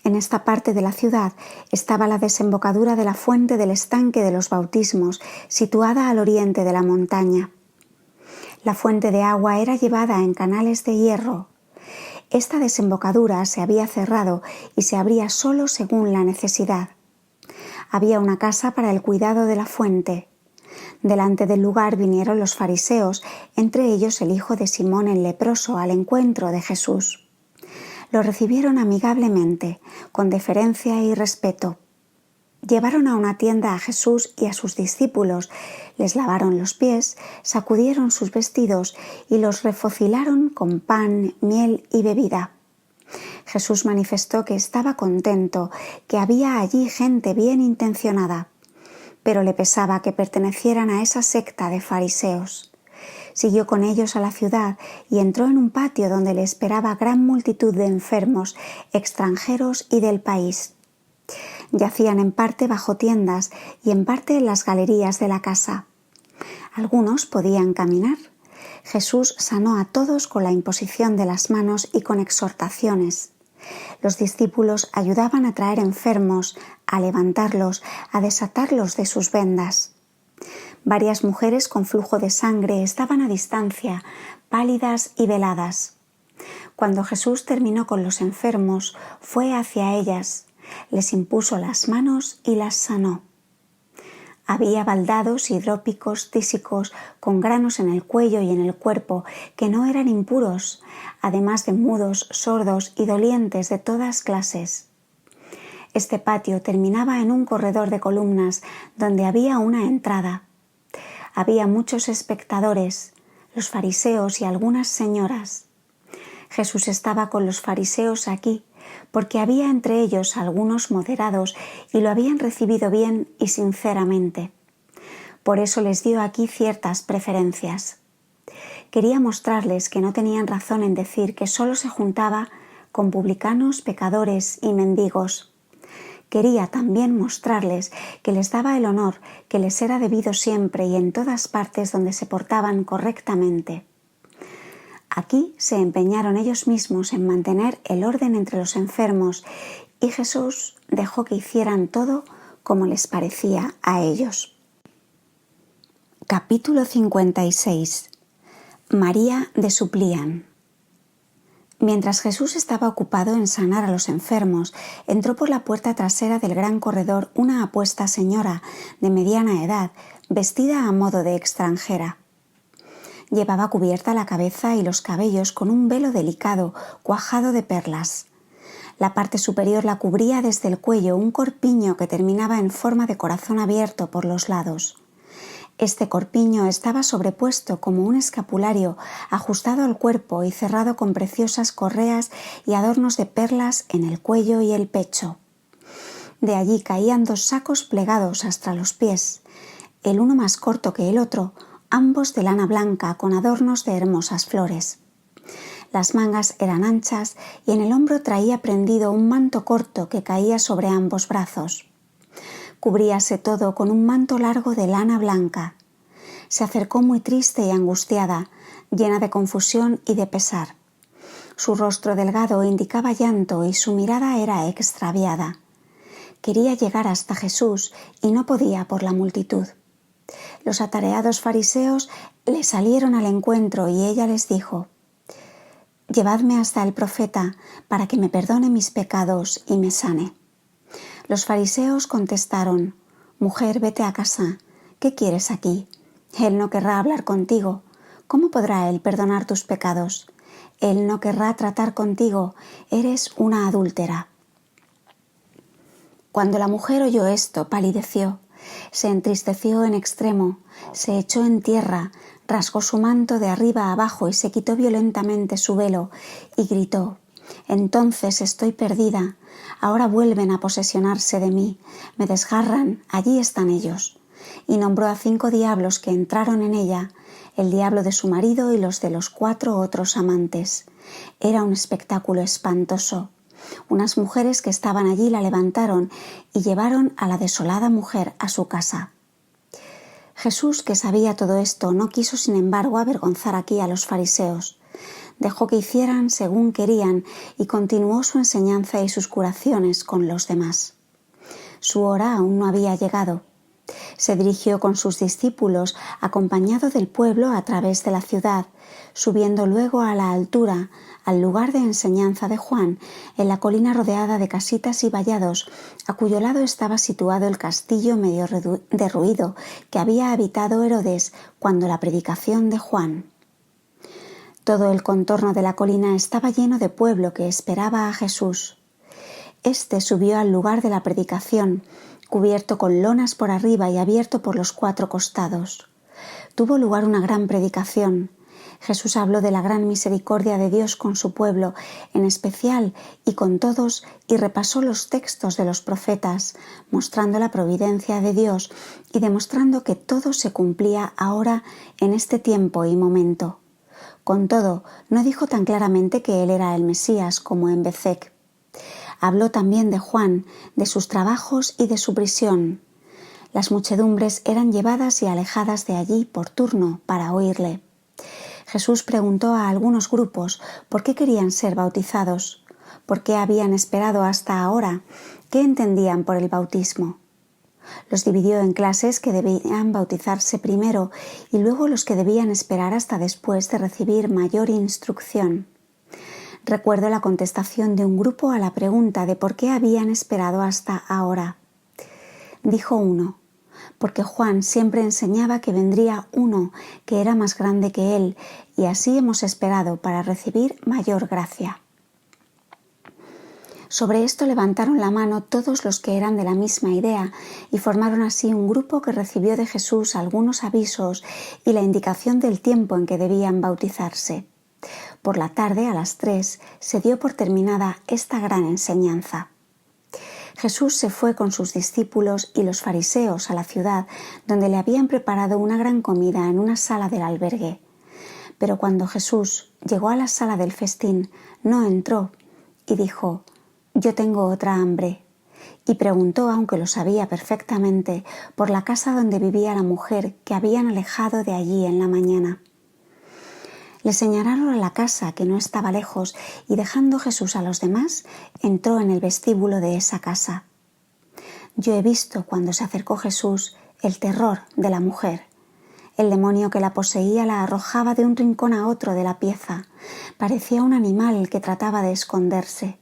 Speaker 1: En esta parte de la ciudad estaba la desembocadura de la fuente del estanque de los bautismos, situada al oriente de la montaña. La fuente de agua era llevada en canales de hierro. Esta desembocadura se había cerrado y se abría solo según la necesidad. Había una casa para el cuidado de la fuente. Delante del lugar vinieron los fariseos, entre ellos el hijo de Simón el leproso, al encuentro de Jesús. Lo recibieron amigablemente, con deferencia y respeto. Llevaron a una tienda a Jesús y a sus discípulos, les lavaron los pies, sacudieron sus vestidos y los refocilaron con pan, miel y bebida. Jesús manifestó que estaba contento, que había allí gente bien intencionada, pero le pesaba que pertenecieran a esa secta de fariseos. Siguió con ellos a la ciudad y entró en un patio donde le esperaba gran multitud de enfermos, extranjeros y del país. Yacían en parte bajo tiendas y en parte en las galerías de la casa. Algunos podían caminar. Jesús sanó a todos con la imposición de las manos y con exhortaciones. Los discípulos ayudaban a traer enfermos, a levantarlos, a desatarlos de sus vendas. Varias mujeres con flujo de sangre estaban a distancia, pálidas y veladas. Cuando Jesús terminó con los enfermos, fue hacia ellas, les impuso las manos y las sanó. Había baldados, hidrópicos, tísicos, con granos en el cuello y en el cuerpo, que no eran impuros, además de mudos, sordos y dolientes de todas clases. Este patio terminaba en un corredor de columnas donde había una entrada. Había muchos espectadores, los fariseos y algunas señoras. Jesús estaba con los fariseos aquí, porque había entre ellos algunos moderados y lo habían recibido bien y sinceramente. Por eso les dio aquí ciertas preferencias. Quería mostrarles que no tenían razón en decir que solo se juntaba con publicanos, pecadores y mendigos. Quería también mostrarles que les daba el honor que les era debido siempre y en todas partes donde se portaban correctamente. Aquí se empeñaron ellos mismos en mantener el orden entre los enfermos y Jesús dejó que hicieran todo como les parecía a ellos. Capítulo 56. María de Suplián. Mientras Jesús estaba ocupado en sanar a los enfermos, entró por la puerta trasera del gran corredor una apuesta señora de mediana edad, vestida a modo de extranjera. Llevaba cubierta la cabeza y los cabellos con un velo delicado, cuajado de perlas. La parte superior la cubría desde el cuello un corpiño que terminaba en forma de corazón abierto por los lados. Este corpiño estaba sobrepuesto como un escapulario ajustado al cuerpo y cerrado con preciosas correas y adornos de perlas en el cuello y el pecho. De allí caían 2 sacos plegados hasta los pies, el uno más corto que el otro, ambos de lana blanca con adornos de hermosas flores. Las mangas eran anchas y en el hombro traía prendido un manto corto que caía sobre ambos brazos. Cubríase todo con un manto largo de lana blanca. Se acercó muy triste y angustiada, llena de confusión y de pesar. Su rostro delgado indicaba llanto y su mirada era extraviada. Quería llegar hasta Jesús y no podía por la multitud. Los atareados fariseos le salieron al encuentro y ella les dijo: «Llevadme hasta el profeta para que me perdone mis pecados y me sane». Los fariseos contestaron: «Mujer, vete a casa. ¿Qué quieres aquí? Él no querrá hablar contigo. ¿Cómo podrá él perdonar tus pecados? Él no querrá tratar contigo. Eres una adúltera». Cuando la mujer oyó esto, palideció, se entristeció en extremo, se echó en tierra, rasgó su manto de arriba a abajo y se quitó violentamente su velo y gritó: «Entonces estoy perdida. Ahora vuelven a posesionarse de mí. Me desgarran, allí están ellos». Y nombró a 5 diablos que entraron en ella, el diablo de su marido y los de los 4 otros amantes. Era un espectáculo espantoso. Unas mujeres que estaban allí la levantaron y llevaron a la desolada mujer a su casa. Jesús, que sabía todo esto, no quiso sin embargo avergonzar aquí a los fariseos. Dejó que hicieran según querían y continuó su enseñanza y sus curaciones con los demás. Su hora aún no había llegado. Se dirigió con sus discípulos, acompañado del pueblo a través de la ciudad, subiendo luego a la altura, al lugar de enseñanza de Juan, en la colina rodeada de casitas y vallados, a cuyo lado estaba situado el castillo medio derruido que había habitado Herodes cuando la predicación de Juan. Todo el contorno de la colina estaba lleno de pueblo que esperaba a Jesús. Este subió al lugar de la predicación, cubierto con lonas por arriba y abierto por los 4 costados. Tuvo lugar una gran predicación. Jesús habló de la gran misericordia de Dios con su pueblo, en especial y con todos, y repasó los textos de los profetas, mostrando la providencia de Dios y demostrando que todo se cumplía ahora en este tiempo y momento. Con todo, no dijo tan claramente que él era el Mesías como en Bezec. Habló también de Juan, de sus trabajos y de su prisión. Las muchedumbres eran llevadas y alejadas de allí por turno para oírle. Jesús preguntó a algunos grupos por qué querían ser bautizados, por qué habían esperado hasta ahora, qué entendían por el bautismo. Los dividió en clases que debían bautizarse primero y luego los que debían esperar hasta después de recibir mayor instrucción. Recuerdo la contestación de un grupo a la pregunta de por qué habían esperado hasta ahora. Dijo uno: «Porque Juan siempre enseñaba que vendría uno que era más grande que él, y así hemos esperado para recibir mayor gracia». Sobre esto levantaron la mano todos los que eran de la misma idea y formaron así un grupo que recibió de Jesús algunos avisos y la indicación del tiempo en que debían bautizarse. Por la tarde, a las 3, se dio por terminada esta gran enseñanza. Jesús se fue con sus discípulos y los fariseos a la ciudad, donde le habían preparado una gran comida en una sala del albergue. Pero cuando Jesús llegó a la sala del festín, no entró y dijo: «Yo tengo otra hambre». Y preguntó, aunque lo sabía perfectamente, por la casa donde vivía la mujer que habían alejado de allí en la mañana. Le señalaron a la casa, que no estaba lejos, y dejando Jesús a los demás, entró en el vestíbulo de esa casa. Yo he visto, cuando se acercó Jesús, el terror de la mujer. El demonio que la poseía la arrojaba de un rincón a otro de la pieza. Parecía un animal que trataba de esconderse.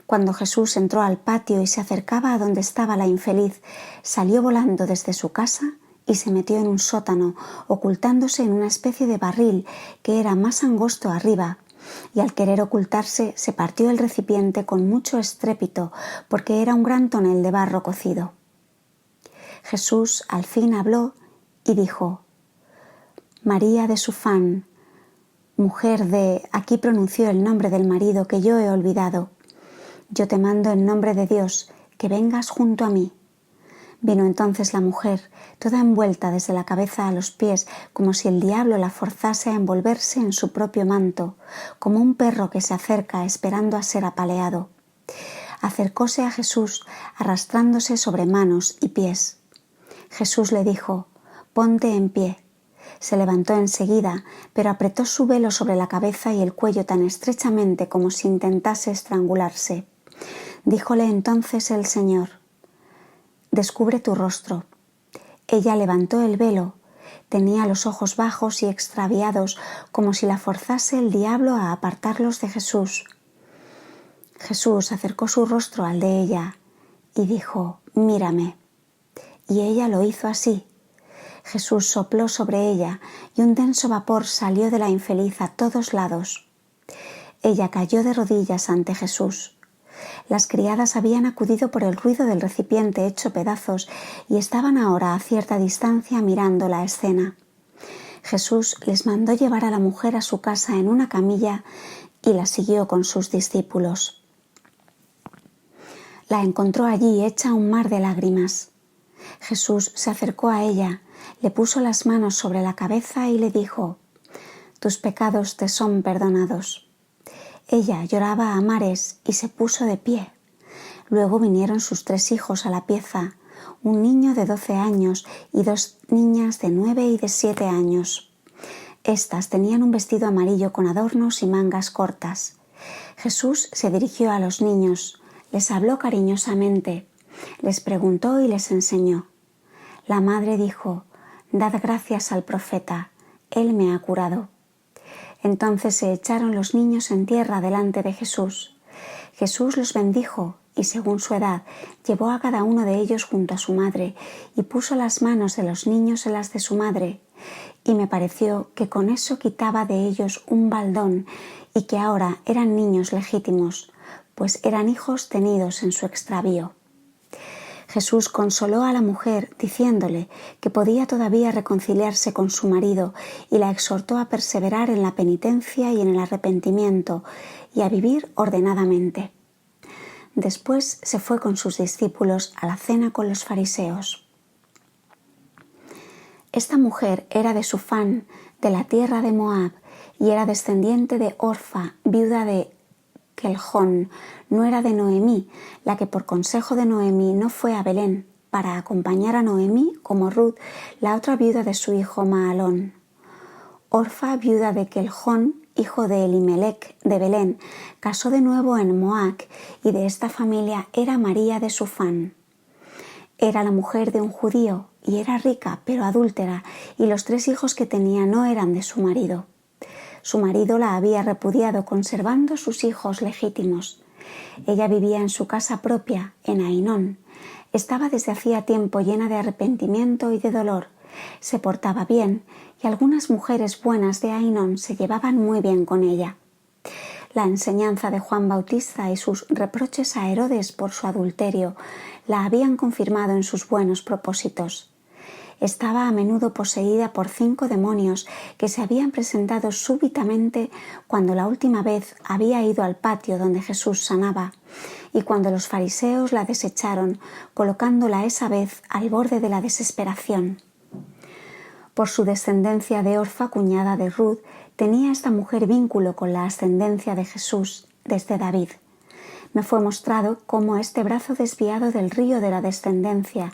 Speaker 1: Cuando Jesús entró al patio y se acercaba a donde estaba la infeliz, salió volando desde su casa y se metió en un sótano, ocultándose en una especie de barril que era más angosto arriba, y al querer ocultarse se partió el recipiente con mucho estrépito, porque era un gran tonel de barro cocido. Jesús al fin habló y dijo: «María de Sufán, mujer de…», aquí pronunció el nombre del marido que yo he olvidado. «Yo te mando en nombre de Dios que vengas junto a mí». Vino entonces la mujer, toda envuelta desde la cabeza a los pies, como si el diablo la forzase a envolverse en su propio manto, como un perro que se acerca esperando a ser apaleado. Acercóse a Jesús, arrastrándose sobre manos y pies. Jesús le dijo: «Ponte en pie». Se levantó enseguida, pero apretó su velo sobre la cabeza y el cuello tan estrechamente como si intentase estrangularse. Díjole entonces el Señor: «Descubre tu rostro». Ella levantó el velo. Tenía los ojos bajos y extraviados, como si la forzase el diablo a apartarlos de Jesús. Jesús acercó su rostro al de ella y dijo: «Mírame». Y ella lo hizo así. Jesús sopló sobre ella y un denso vapor salió de la infeliz a todos lados. Ella cayó de rodillas ante Jesús. Las criadas habían acudido por el ruido del recipiente hecho pedazos y estaban ahora a cierta distancia mirando la escena. Jesús les mandó llevar a la mujer a su casa en una camilla y la siguió con sus discípulos. La encontró allí hecha un mar de lágrimas. Jesús se acercó a ella, le puso las manos sobre la cabeza y le dijo: «Tus pecados te son perdonados». Ella lloraba a mares y se puso de pie. Luego vinieron sus 3 hijos a la pieza, un niño de 12 años y 2 niñas de 9 y de 7 años. Estas tenían un vestido amarillo con adornos y mangas cortas. Jesús se dirigió a los niños, les habló cariñosamente, les preguntó y les enseñó. La madre dijo: «Dad gracias al profeta, él me ha curado». Entonces se echaron los niños en tierra delante de Jesús. Jesús los bendijo y, según su edad, llevó a cada uno de ellos junto a su madre y puso las manos de los niños en las de su madre. Y me pareció que con eso quitaba de ellos un baldón y que ahora eran niños legítimos, pues eran hijos tenidos en su extravío. Jesús consoló a la mujer diciéndole que podía todavía reconciliarse con su marido y la exhortó a perseverar en la penitencia y en el arrepentimiento y a vivir ordenadamente. Después se fue con sus discípulos a la cena con los fariseos. Esta mujer era de Sufán, de la tierra de Moab, y era descendiente de Orfa, viuda de Queljón, nuera de Noemí, la que por consejo de Noemí no fue a Belén para acompañar a Noemí como Ruth, la otra viuda de su hijo Mahalón. Orfa, viuda de Queljón, hijo de Elimelec de Belén, casó de nuevo en Moab, y de esta familia era María de Sufán. Era la mujer de un judío y era rica pero adúltera, y los 3 hijos que tenía no eran de su marido. Su marido la había repudiado conservando sus hijos legítimos. Ella vivía en su casa propia, en Ainón. Estaba desde hacía tiempo llena de arrepentimiento y de dolor. Se portaba bien y algunas mujeres buenas de Ainón se llevaban muy bien con ella. La enseñanza de Juan Bautista y sus reproches a Herodes por su adulterio la habían confirmado en sus buenos propósitos. Estaba a menudo poseída por 5 demonios que se habían presentado súbitamente cuando la última vez había ido al patio donde Jesús sanaba y cuando los fariseos la desecharon, colocándola esa vez al borde de la desesperación. Por su descendencia de Orfa, cuñada de Ruth, tenía esta mujer vínculo con la ascendencia de Jesús desde David. Me fue mostrado cómo este brazo desviado del río de la descendencia,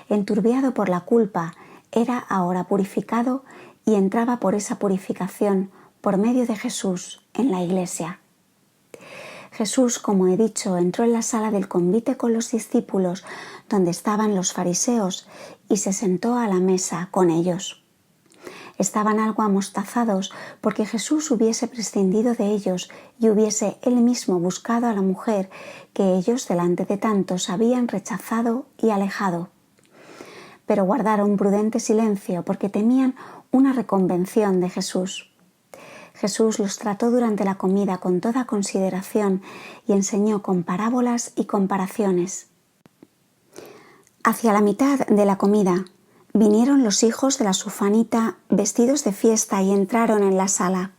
Speaker 1: enturbiado por la culpa, era ahora purificado y entraba por esa purificación, por medio de Jesús, en la Iglesia. Jesús, como he dicho, entró en la sala del convite con los discípulos, donde estaban los fariseos, y se sentó a la mesa con ellos. Estaban algo amostazados porque Jesús hubiese prescindido de ellos y hubiese él mismo buscado a la mujer que ellos delante de tantos habían rechazado y alejado. Pero guardaron prudente silencio porque temían una reconvención de Jesús. Jesús los trató durante la comida con toda consideración y enseñó con parábolas y comparaciones. Hacia la mitad de la comida vinieron los hijos de la Sufanita vestidos de fiesta y entraron en la sala.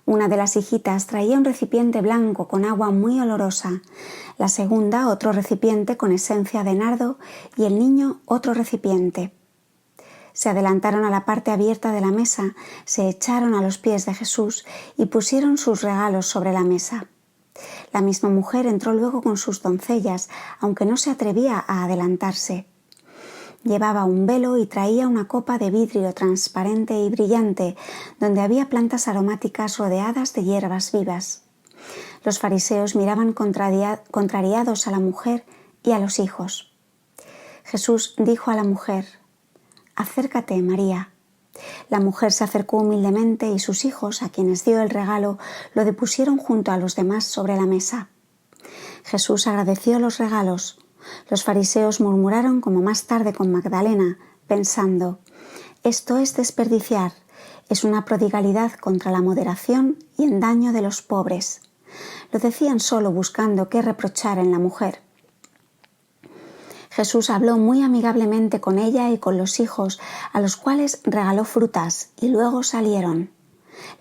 Speaker 1: Una de las hijitas traía un recipiente blanco con agua muy olorosa, la segunda otro recipiente con esencia de nardo y el niño otro recipiente. Se adelantaron a la parte abierta de la mesa, se echaron a los pies de Jesús y pusieron sus regalos sobre la mesa. La misma mujer entró luego con sus doncellas, aunque no se atrevía a adelantarse. Llevaba un velo y traía una copa de vidrio transparente y brillante, donde había plantas aromáticas rodeadas de hierbas vivas. Los fariseos miraban contrariados a la mujer y a los hijos. Jesús dijo a la mujer: «Acércate, María». La mujer se acercó humildemente y sus hijos, a quienes dio el regalo, lo depusieron junto a los demás sobre la mesa. Jesús agradeció los regalos. Los fariseos murmuraron como más tarde con Magdalena, pensando: «Esto es desperdiciar, es una prodigalidad contra la moderación y en daño de los pobres». Lo decían solo buscando qué reprochar en la mujer. Jesús habló muy amigablemente con ella y con los hijos, a los cuales regaló frutas, y luego salieron.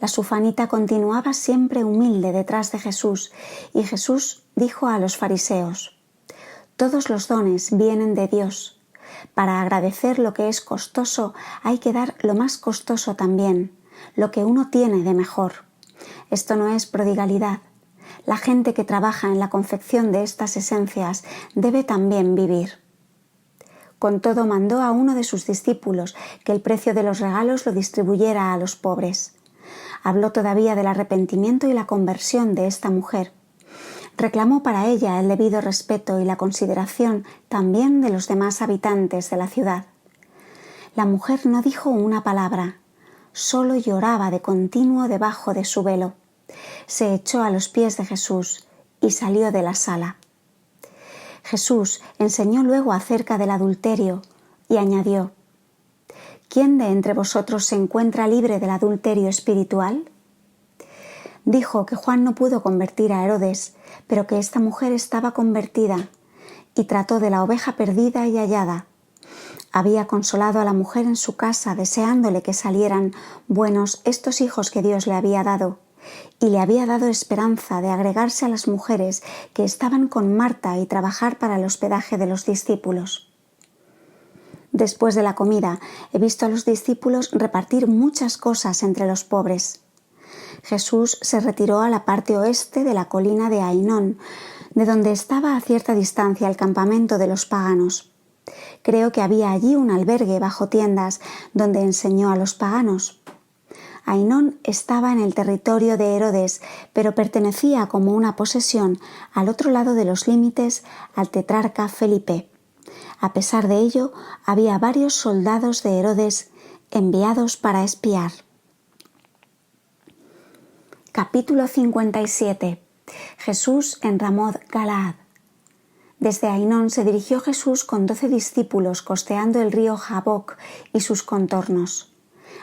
Speaker 1: La Sufanita continuaba siempre humilde detrás de Jesús, y Jesús dijo a los fariseos: «Todos los dones vienen de Dios. Para agradecer lo que es costoso hay que dar lo más costoso también, lo que uno tiene de mejor. Esto no es prodigalidad. La gente que trabaja en la confección de estas esencias debe también vivir». Con todo, mandó a uno de sus discípulos que el precio de los regalos lo distribuyera a los pobres. Habló todavía del arrepentimiento y la conversión de esta mujer. Reclamó para ella el debido respeto y la consideración también de los demás habitantes de la ciudad. La mujer no dijo una palabra, solo lloraba de continuo debajo de su velo. Se echó a los pies de Jesús y salió de la sala. Jesús enseñó luego acerca del adulterio y añadió: «¿Quién de entre vosotros se encuentra libre del adulterio espiritual?». Dijo que Juan no pudo convertir a Herodes, pero que esta mujer estaba convertida, y trató de la oveja perdida y hallada. Había consolado a la mujer en su casa, deseándole que salieran buenos estos hijos que Dios le había dado, y le había dado esperanza de agregarse a las mujeres que estaban con Marta y trabajar para el hospedaje de los discípulos. Después de la comida, he visto a los discípulos repartir muchas cosas entre los pobres. Jesús se retiró a la parte oeste de la colina de Ainón, de donde estaba a cierta distancia el campamento de los paganos. Creo que había allí un albergue bajo tiendas donde enseñó a los paganos. Ainón estaba en el territorio de Herodes, pero pertenecía como una posesión al otro lado de los límites al tetrarca Felipe. A pesar de ello, había varios soldados de Herodes enviados para espiar. Capítulo 57. Jesús en Ramoth Galaad. Desde Ainón se dirigió Jesús con 12 discípulos costeando el río Jaboc y sus contornos.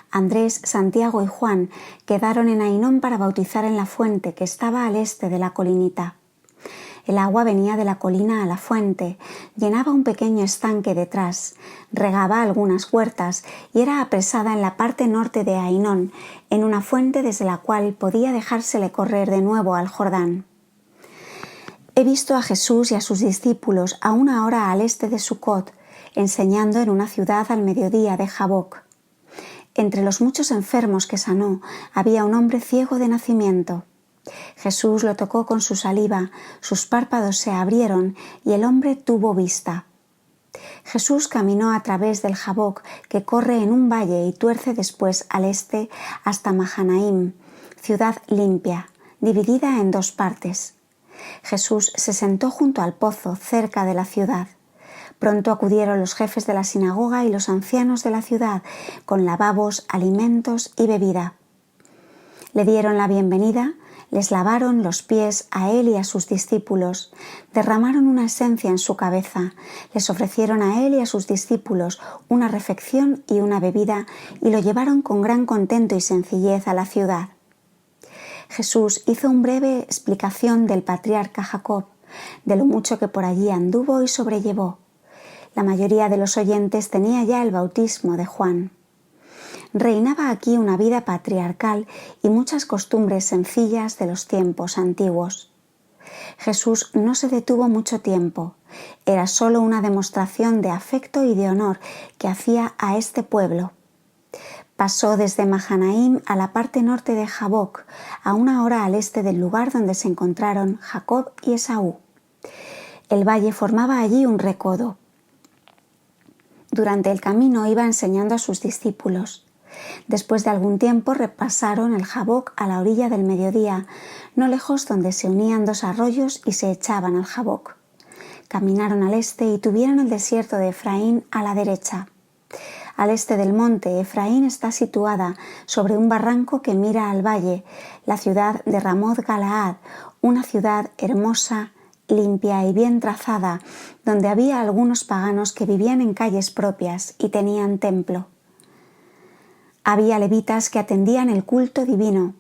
Speaker 1: Andrés, Santiago y Juan quedaron en Ainón para bautizar en la fuente que estaba al este de la colinita. El agua venía de la colina a la fuente, llenaba un pequeño estanque detrás, regaba algunas huertas y era apresada en la parte norte de Ainón, en una fuente desde la cual podía dejársele correr de nuevo al Jordán. He visto a Jesús y a sus discípulos a una hora al este de Sucot, enseñando en una ciudad al mediodía de Jaboc. Entre los muchos enfermos que sanó había un hombre ciego de nacimiento. Jesús lo tocó con su saliva, sus párpados se abrieron y el hombre tuvo vista. Jesús caminó a través del Jaboc, que corre en un valle y tuerce después al este hasta Mahanaim, ciudad limpia, dividida en 2 partes. Jesús se sentó junto al pozo, cerca de la ciudad. Pronto acudieron los jefes de la sinagoga y los ancianos de la ciudad, con lavabos, alimentos y bebida. Le dieron la bienvenida, les lavaron los pies a él y a sus discípulos, derramaron una esencia en su cabeza, les ofrecieron a él y a sus discípulos una refección y una bebida y lo llevaron con gran contento y sencillez a la ciudad. Jesús hizo una breve explicación del patriarca Jacob, de lo mucho que por allí anduvo y sobrellevó. La mayoría de los oyentes tenía ya el bautismo de Juan. Reinaba aquí una vida patriarcal y muchas costumbres sencillas de los tiempos antiguos. Jesús no se detuvo mucho tiempo. Era solo una demostración de afecto y de honor que hacía a este pueblo. Pasó desde Mahanaim a la parte norte de Jaboc, a 1 hora al este del lugar donde se encontraron Jacob y Esaú. El valle formaba allí un recodo. Durante el camino iba enseñando a sus discípulos. Después de algún tiempo repasaron el Jaboc a la orilla del mediodía, no lejos donde se unían 2 arroyos y se echaban al Jaboc. Caminaron al este y tuvieron el desierto de Efraín a la derecha. Al este del monte, Efraín está situada sobre un barranco que mira al valle, la ciudad de Ramoth Galaad, una ciudad hermosa, limpia y bien trazada, donde había algunos paganos que vivían en calles propias y tenían templo. Había levitas que atendían el culto divino.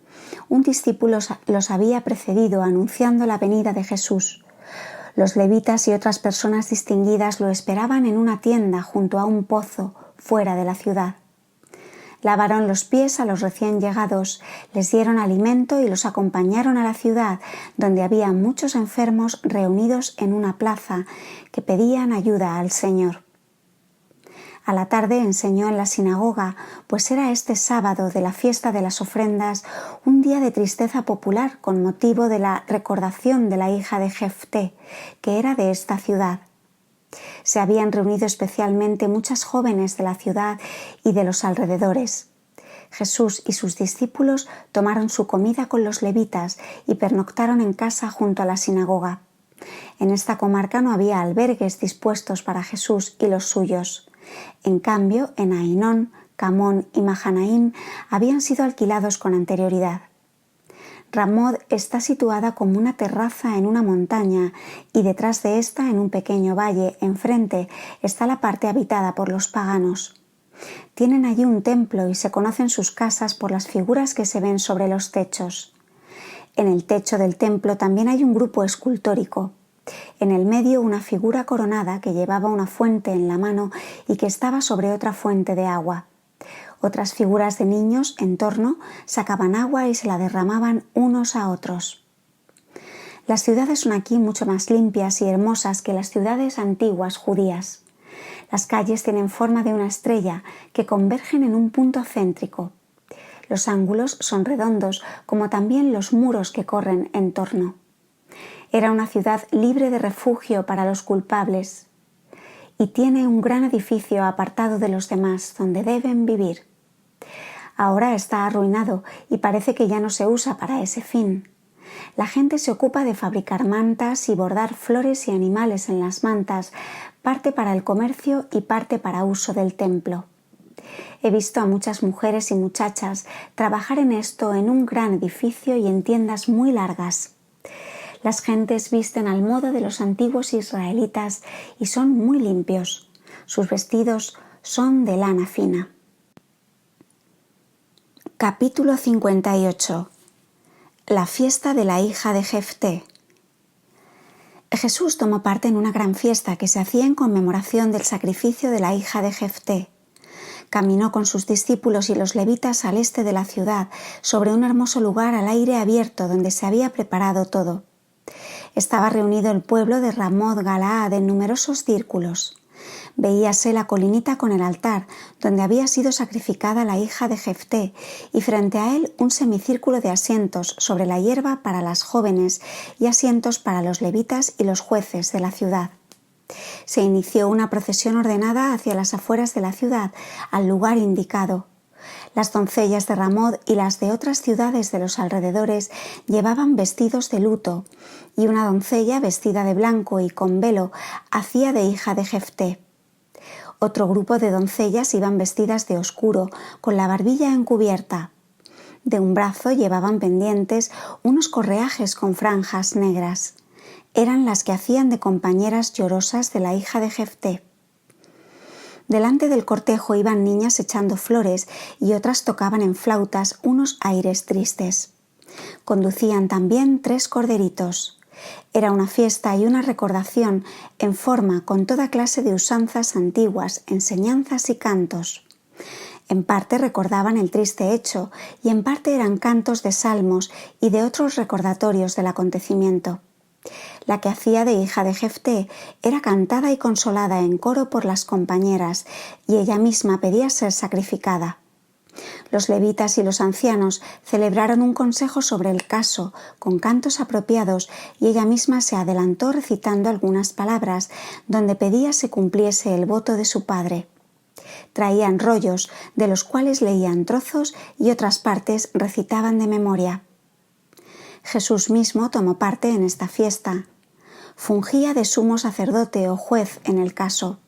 Speaker 1: Un discípulo los había precedido anunciando la venida de Jesús. Los levitas y otras personas distinguidas lo esperaban en una tienda junto a un pozo fuera de la ciudad. Lavaron los pies a los recién llegados, les dieron alimento y los acompañaron a la ciudad, donde había muchos enfermos reunidos en una plaza que pedían ayuda al Señor. A la tarde enseñó en la sinagoga, pues era este sábado de la fiesta de las ofrendas, un día de tristeza popular con motivo de la recordación de la hija de Jefté, que era de esta ciudad. Se habían reunido especialmente muchas jóvenes de la ciudad y de los alrededores. Jesús y sus discípulos tomaron su comida con los levitas y pernoctaron en casa junto a la sinagoga. En esta comarca no había albergues dispuestos para Jesús y los suyos. En cambio, en Ainón, Camón y Mahanaim habían sido alquilados con anterioridad. Ramoth está situada como una terraza en una montaña y detrás de esta, en un pequeño valle, enfrente, está la parte habitada por los paganos. Tienen allí un templo y se conocen sus casas por las figuras que se ven sobre los techos. En el techo del templo también hay un grupo escultórico. En el medio una figura coronada que llevaba una fuente en la mano y que estaba sobre otra fuente de agua. Otras figuras de niños en torno sacaban agua y se la derramaban unos a otros. Las ciudades son aquí mucho más limpias y hermosas que las ciudades antiguas judías. Las calles tienen forma de una estrella que convergen en un punto céntrico. Los ángulos son redondos, como también los muros que corren en torno. Era una ciudad libre de refugio para los culpables y tiene un gran edificio apartado de los demás donde deben vivir. Ahora está arruinado y parece que ya no se usa para ese fin. La gente se ocupa de fabricar mantas y bordar flores y animales en las mantas, parte para el comercio y parte para uso del templo. He visto a muchas mujeres y muchachas trabajar en esto en un gran edificio y en tiendas muy largas. Las gentes visten al modo de los antiguos israelitas y son muy limpios. Sus vestidos son de lana fina. Capítulo 58. La fiesta de la hija de Jefté. Jesús tomó parte en una gran fiesta que se hacía en conmemoración del sacrificio de la hija de Jefté. Caminó con sus discípulos y los levitas al este de la ciudad, sobre un hermoso lugar al aire abierto donde se había preparado todo. Estaba reunido el pueblo de Ramoth Galaad en numerosos círculos. Veíase la colinita con el altar, donde había sido sacrificada la hija de Jefté, y frente a él un semicírculo de asientos sobre la hierba para las jóvenes y asientos para los levitas y los jueces de la ciudad. Se inició una procesión ordenada hacia las afueras de la ciudad, al lugar indicado. Las doncellas de Ramot y las de otras ciudades de los alrededores llevaban vestidos de luto, y una doncella vestida de blanco y con velo hacía de hija de Jefté. Otro grupo de doncellas iban vestidas de oscuro, con la barbilla encubierta. De un brazo llevaban pendientes unos correajes con franjas negras. Eran las que hacían de compañeras llorosas de la hija de Jefté. Delante del cortejo iban niñas echando flores y otras tocaban en flautas unos aires tristes. Conducían también 3 corderitos. Era una fiesta y una recordación en forma con toda clase de usanzas antiguas, enseñanzas y cantos. En parte recordaban el triste hecho y en parte eran cantos de salmos y de otros recordatorios del acontecimiento. La que hacía de hija de Jefté era cantada y consolada en coro por las compañeras, y ella misma pedía ser sacrificada. Los levitas y los ancianos celebraron un consejo sobre el caso, con cantos apropiados, y ella misma se adelantó recitando algunas palabras, donde pedía se cumpliese el voto de su padre. Traían rollos, de los cuales leían trozos y otras partes recitaban de memoria. Jesús mismo tomó parte en esta fiesta. Fungía de sumo sacerdote o juez en el caso.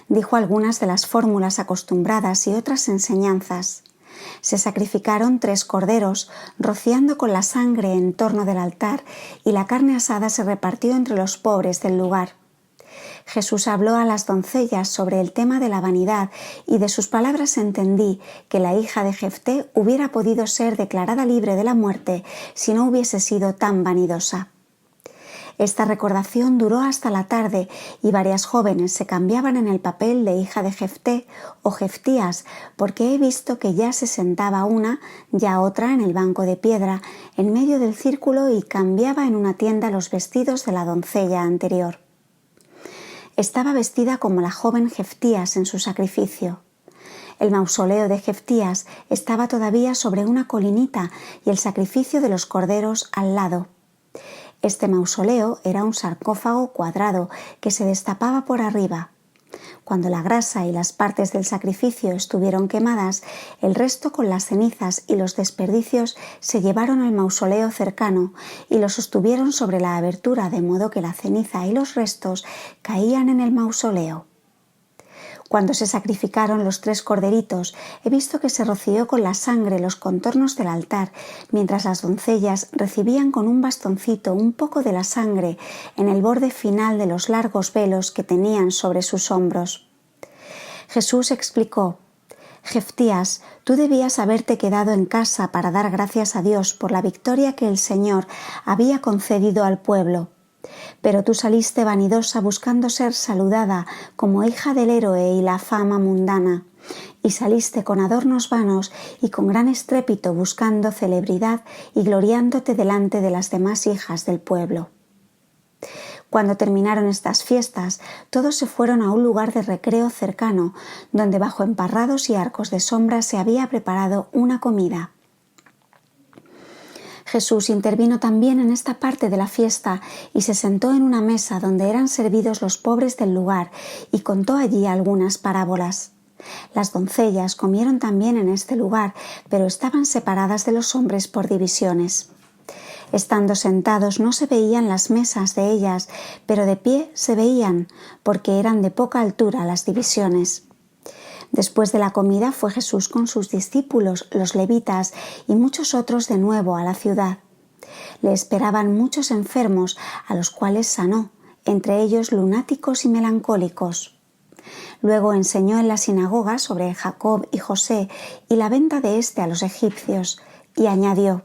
Speaker 1: Dijo algunas de las fórmulas acostumbradas y otras enseñanzas. Se sacrificaron 3 corderos, rociando con la sangre en torno del altar, y la carne asada se repartió entre los pobres del lugar. Jesús habló a las doncellas sobre el tema de la vanidad, y de sus palabras entendí que la hija de Jefté hubiera podido ser declarada libre de la muerte si no hubiese sido tan vanidosa. Esta recordación duró hasta la tarde y varias jóvenes se cambiaban en el papel de hija de Jefté o Jeftías, porque he visto que ya se sentaba una, ya otra en el banco de piedra, en medio del círculo, y cambiaba en una tienda los vestidos de la doncella anterior. Estaba vestida como la joven Jeftías en su sacrificio. El mausoleo de Jeftías estaba todavía sobre una colinita y el sacrificio de los corderos al lado. Este mausoleo era un sarcófago cuadrado que se destapaba por arriba. Cuando la grasa y las partes del sacrificio estuvieron quemadas, el resto con las cenizas y los desperdicios se llevaron al mausoleo cercano y lo sostuvieron sobre la abertura, de modo que la ceniza y los restos caían en el mausoleo. Cuando se sacrificaron los 3 corderitos, he visto que se roció con la sangre los contornos del altar, mientras las doncellas recibían con un bastoncito un poco de la sangre en el borde final de los largos velos que tenían sobre sus hombros. Jesús explicó: Jeftías, tú debías haberte quedado en casa para dar gracias a Dios por la victoria que el Señor había concedido al pueblo. Pero tú saliste vanidosa buscando ser saludada como hija del héroe y la fama mundana, y saliste con adornos vanos y con gran estrépito buscando celebridad y gloriándote delante de las demás hijas del pueblo. Cuando terminaron estas fiestas, todos se fueron a un lugar de recreo cercano, donde bajo emparrados y arcos de sombra se había preparado una comida. Jesús intervino también en esta parte de la fiesta y se sentó en una mesa donde eran servidos los pobres del lugar y contó allí algunas parábolas. Las doncellas comieron también en este lugar, pero estaban separadas de los hombres por divisiones. Estando sentados no se veían las mesas de ellas, pero de pie se veían, porque eran de poca altura las divisiones. Después de la comida fue Jesús con sus discípulos, los levitas, y muchos otros de nuevo a la ciudad. Le esperaban muchos enfermos, a los cuales sanó, entre ellos lunáticos y melancólicos. Luego enseñó en la sinagoga sobre Jacob y José y la venta de éste a los egipcios, y añadió: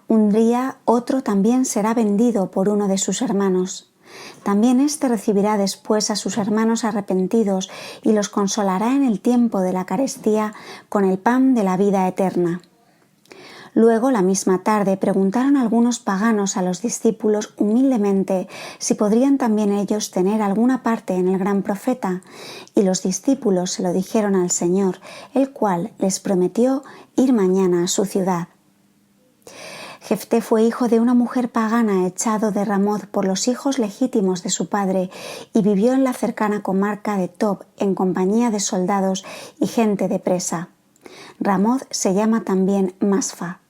Speaker 1: un día otro también será vendido por uno de sus hermanos. También éste recibirá después a sus hermanos arrepentidos y los consolará en el tiempo de la carestía con el pan de la vida eterna. Luego, la misma tarde, preguntaron algunos paganos a los discípulos humildemente si podrían también ellos tener alguna parte en el gran profeta, y los discípulos se lo dijeron al Señor, el cual les prometió ir mañana a su ciudad. Jefté fue hijo de una mujer pagana echado de Ramoth por los hijos legítimos de su padre y vivió en la cercana comarca de Tob en compañía de soldados y gente de presa. Ramoth se llama también Masfa.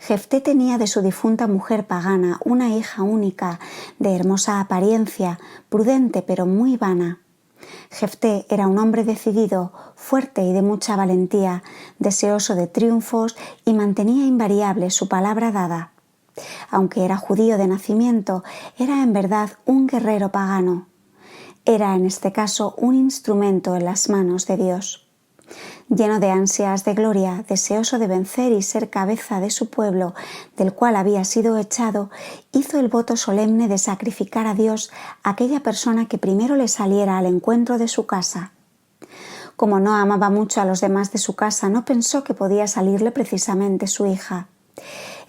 Speaker 1: Jefté tenía de su difunta mujer pagana una hija única, de hermosa apariencia, prudente pero muy vana. Jefté era un hombre decidido, fuerte y de mucha valentía, deseoso de triunfos y mantenía invariable su palabra dada. Aunque era judío de nacimiento, era en verdad un guerrero pagano. Era en este caso un instrumento en las manos de Dios. Lleno de ansias de gloria, deseoso de vencer y ser cabeza de su pueblo, del cual había sido echado, hizo el voto solemne de sacrificar a Dios a aquella persona que primero le saliera al encuentro de su casa. Como no amaba mucho a los demás de su casa, no pensó que podía salirle precisamente su hija.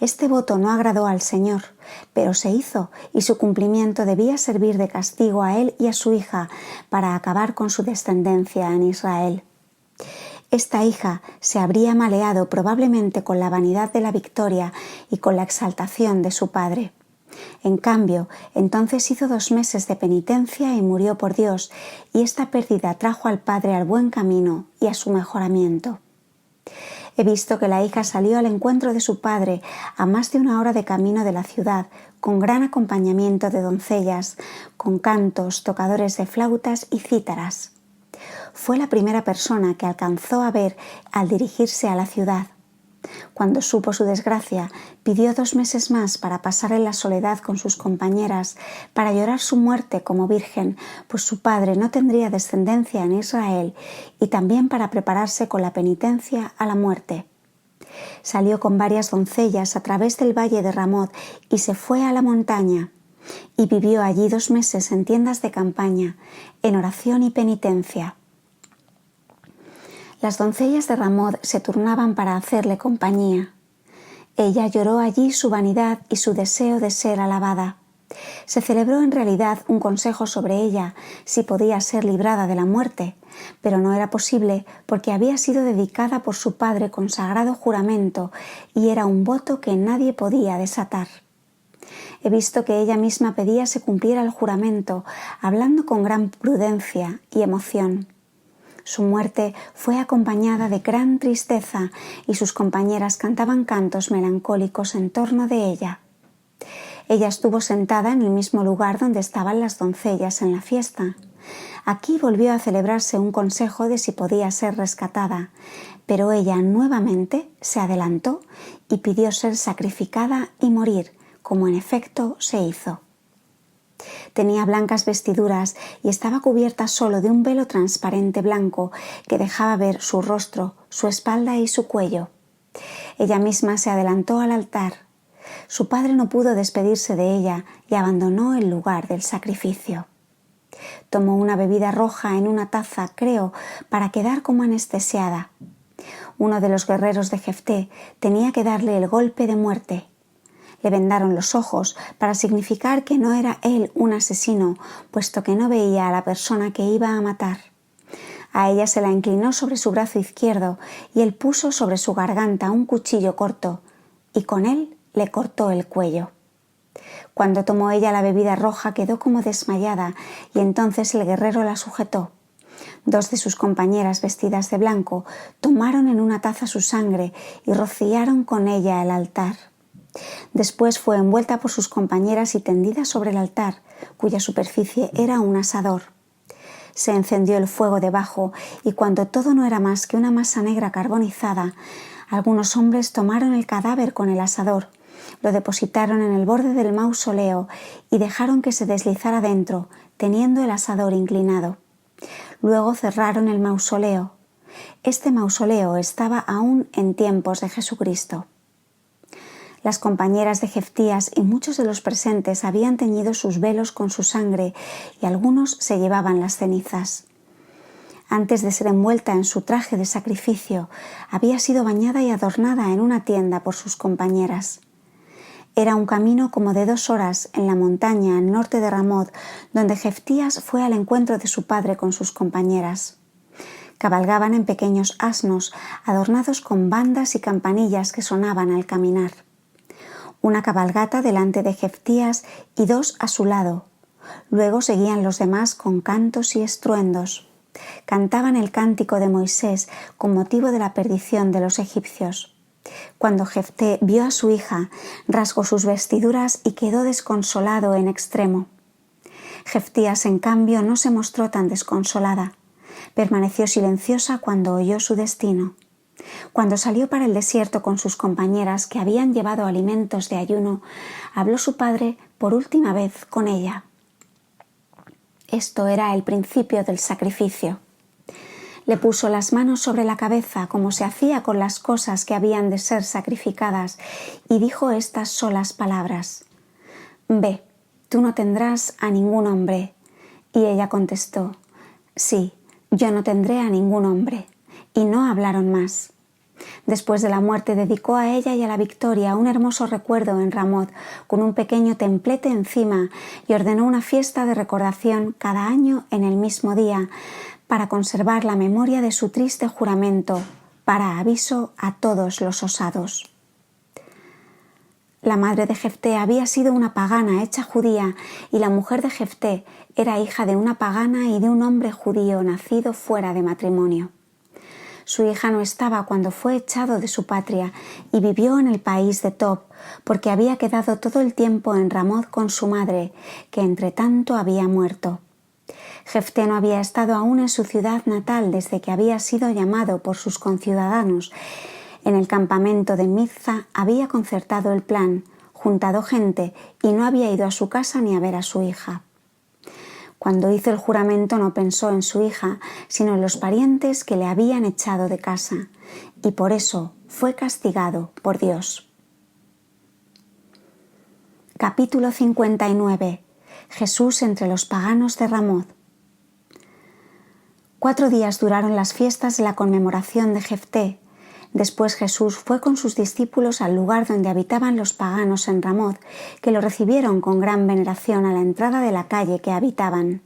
Speaker 1: Este voto no agradó al Señor, pero se hizo y su cumplimiento debía servir de castigo a él y a su hija para acabar con su descendencia en Israel. Esta hija se habría maleado probablemente con la vanidad de la victoria y con la exaltación de su padre. En cambio, entonces hizo 2 meses de penitencia y murió por Dios, y esta pérdida trajo al padre al buen camino y a su mejoramiento. He visto que la hija salió al encuentro de su padre a más de 1 hora de camino de la ciudad, con gran acompañamiento de doncellas, con cantos, tocadores de flautas y cítaras. Fue la primera persona que alcanzó a ver al dirigirse a la ciudad. Cuando supo su desgracia, pidió 2 meses más para pasar en la soledad con sus compañeras, para llorar su muerte como virgen, pues su padre no tendría descendencia en Israel, y también para prepararse con la penitencia a la muerte. Salió con varias doncellas a través del valle de Ramoth y se fue a la montaña, y vivió allí 2 meses en tiendas de campaña, en oración y penitencia. Las doncellas de Ramoth se turnaban para hacerle compañía. Ella lloró allí su vanidad y su deseo de ser alabada. Se celebró en realidad un consejo sobre ella, si podía ser librada de la muerte, pero no era posible porque había sido dedicada por su padre con sagrado juramento y era un voto que nadie podía desatar. He visto que ella misma pedía se cumpliera el juramento, hablando con gran prudencia y emoción. Su muerte fue acompañada de gran tristeza y sus compañeras cantaban cantos melancólicos en torno de ella. Ella estuvo sentada en el mismo lugar donde estaban las doncellas en la fiesta. Aquí volvió a celebrarse un consejo de si podía ser rescatada, pero ella nuevamente se adelantó y pidió ser sacrificada y morir, como en efecto se hizo. Tenía blancas vestiduras y estaba cubierta solo de un velo transparente blanco que dejaba ver su rostro, su espalda y su cuello. Ella misma se adelantó al altar. Su padre no pudo despedirse de ella y abandonó el lugar del sacrificio. Tomó una bebida roja en una taza, creo, para quedar como anestesiada. Uno de los guerreros de Jefté tenía que darle el golpe de muerte. Le vendaron los ojos para significar que no era él un asesino, puesto que no veía a la persona que iba a matar. A ella se la inclinó sobre su brazo izquierdo y él puso sobre su garganta un cuchillo corto y con él le cortó el cuello. Cuando tomó ella la bebida roja quedó como desmayada y entonces el guerrero la sujetó. 2 de sus compañeras vestidas de blanco tomaron en una taza su sangre y rociaron con ella el altar. Después fue envuelta por sus compañeras y tendida sobre el altar, cuya superficie era un asador. Se encendió el fuego debajo y cuando todo no era más que una masa negra carbonizada, algunos hombres tomaron el cadáver con el asador, lo depositaron en el borde del mausoleo y dejaron que se deslizara dentro, teniendo el asador inclinado. Luego cerraron el mausoleo. Este mausoleo estaba aún en tiempos de Jesucristo. Las compañeras de Jeftías y muchos de los presentes habían teñido sus velos con su sangre y algunos se llevaban las cenizas. Antes de ser envuelta en su traje de sacrificio, había sido bañada y adornada en una tienda por sus compañeras. Era un camino como de 2 horas en la montaña al norte de Ramoth, donde Jeftías fue al encuentro de su padre con sus compañeras. Cabalgaban en pequeños asnos, adornados con bandas y campanillas que sonaban al caminar. Una cabalgata delante de Jeftías y 2 a su lado. Luego seguían los demás con cantos y estruendos. Cantaban el cántico de Moisés con motivo de la perdición de los egipcios. Cuando Jefté vio a su hija, rasgó sus vestiduras y quedó desconsolado en extremo. Jeftías, en cambio, no se mostró tan desconsolada. Permaneció silenciosa cuando oyó su destino. Cuando salió para el desierto con sus compañeras que habían llevado alimentos de ayuno, habló su padre por última vez con ella. Esto era el principio del sacrificio. Le puso las manos sobre la cabeza como se hacía con las cosas que habían de ser sacrificadas y dijo estas solas palabras: «Ve, tú no tendrás a ningún hombre». Y ella contestó: «Sí, yo no tendré a ningún hombre». Y no hablaron más. Después de la muerte dedicó a ella y a la victoria un hermoso recuerdo en Ramoth con un pequeño templete encima y ordenó una fiesta de recordación cada año en el mismo día para conservar la memoria de su triste juramento, para aviso a todos los osados. La madre de Jefté había sido una pagana hecha judía y la mujer de Jefté era hija de una pagana y de un hombre judío nacido fuera de matrimonio. Su hija no estaba cuando fue echado de su patria y vivió en el país de Tob, porque había quedado todo el tiempo en Ramoth con su madre, que entre tanto había muerto. Jefté no había estado aún en su ciudad natal desde que había sido llamado por sus conciudadanos. En el campamento de Mizza había concertado el plan, juntado gente y no había ido a su casa ni a ver a su hija. Cuando hizo el juramento no pensó en su hija, sino en los parientes que le habían echado de casa, y por eso fue castigado por Dios. Capítulo 59. Jesús entre los paganos de Ramoth. 4 días duraron las fiestas de la conmemoración de Jefté. Después Jesús fue con sus discípulos al lugar donde habitaban los paganos en Ramoth, que lo recibieron con gran veneración a la entrada de la calle que habitaban.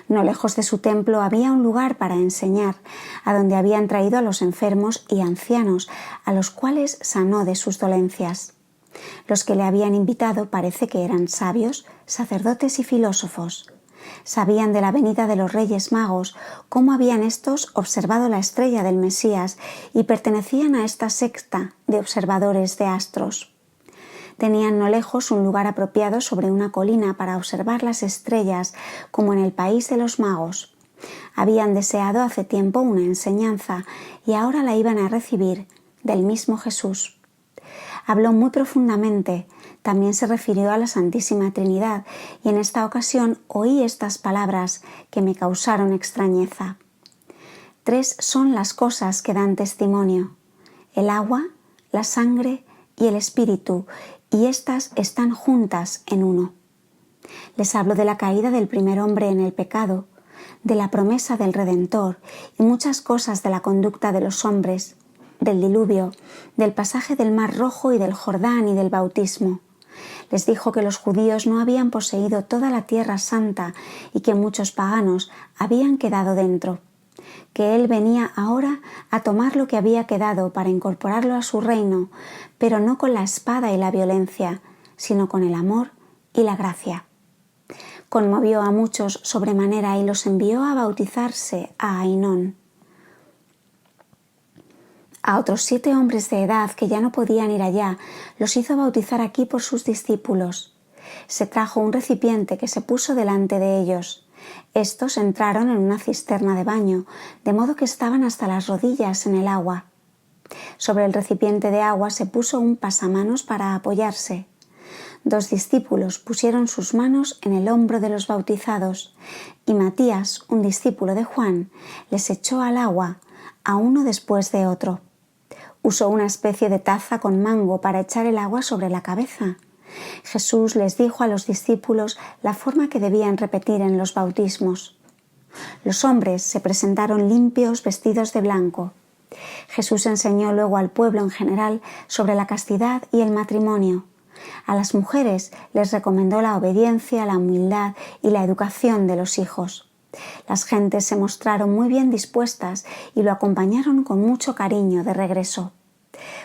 Speaker 1: No lejos de su templo había un lugar para enseñar, a donde habían traído a los enfermos y ancianos, a los cuales sanó de sus dolencias. Los que le habían invitado parece que eran sabios, sacerdotes y filósofos. Sabían de la venida de los Reyes Magos, cómo habían éstos observado la estrella del Mesías y pertenecían a esta secta de observadores de astros. Tenían no lejos un lugar apropiado sobre una colina para observar las estrellas, como en el país de los magos. Habían deseado hace tiempo una enseñanza y ahora la iban a recibir del mismo Jesús. Habló muy profundamente. También se refirió a la Santísima Trinidad y en esta ocasión oí estas palabras que me causaron extrañeza. 3 son las cosas que dan testimonio: el agua, la sangre y el espíritu, y éstas están juntas en uno. Les hablo de la caída del primer hombre en el pecado, de la promesa del Redentor y muchas cosas de la conducta de los hombres, del diluvio, del pasaje del Mar Rojo y del Jordán y del bautismo. Les dijo que los judíos no habían poseído toda la tierra santa y que muchos paganos habían quedado dentro, que él venía ahora a tomar lo que había quedado para incorporarlo a su reino, pero no con la espada y la violencia, sino con el amor y la gracia. Conmovió a muchos sobremanera y los envió a bautizarse a Ainón. A otros 7 hombres de edad que ya no podían ir allá, los hizo bautizar aquí por sus discípulos. Se trajo un recipiente que se puso delante de ellos. Estos entraron en una cisterna de baño, de modo que estaban hasta las rodillas en el agua. Sobre el recipiente de agua se puso un pasamanos para apoyarse. 2 discípulos pusieron sus manos en el hombro de los bautizados, y Matías, un discípulo de Juan, les echó al agua, a uno después de otro. Usó una especie de taza con mango para echar el agua sobre la cabeza. Jesús les dijo a los discípulos la forma que debían repetir en los bautismos. Los hombres se presentaron limpios, vestidos de blanco. Jesús enseñó luego al pueblo en general sobre la castidad y el matrimonio. A las mujeres les recomendó la obediencia, la humildad y la educación de los hijos. Las gentes se mostraron muy bien dispuestas y lo acompañaron con mucho cariño de regreso.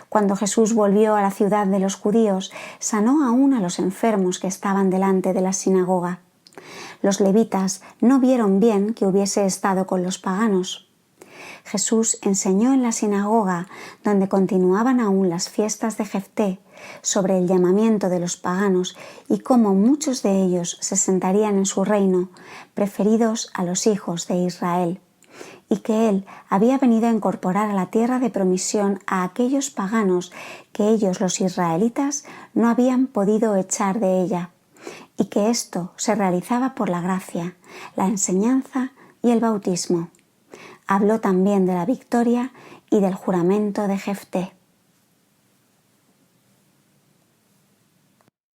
Speaker 1: Cuando Jesús volvió a la ciudad de los judíos, sanó aún a los enfermos que estaban delante de la sinagoga. Los levitas no vieron bien que hubiese estado con los paganos. Jesús enseñó en la sinagoga, donde continuaban aún las fiestas de Jefté, sobre el llamamiento de los paganos y cómo muchos de ellos se sentarían en su reino, preferidos a los hijos de Israel, y que Él había venido a incorporar a la tierra de promisión a aquellos paganos que ellos, los israelitas, no habían podido echar de ella, y que esto se realizaba por la gracia, la enseñanza y el bautismo. Habló también de la victoria y del juramento de Jefté.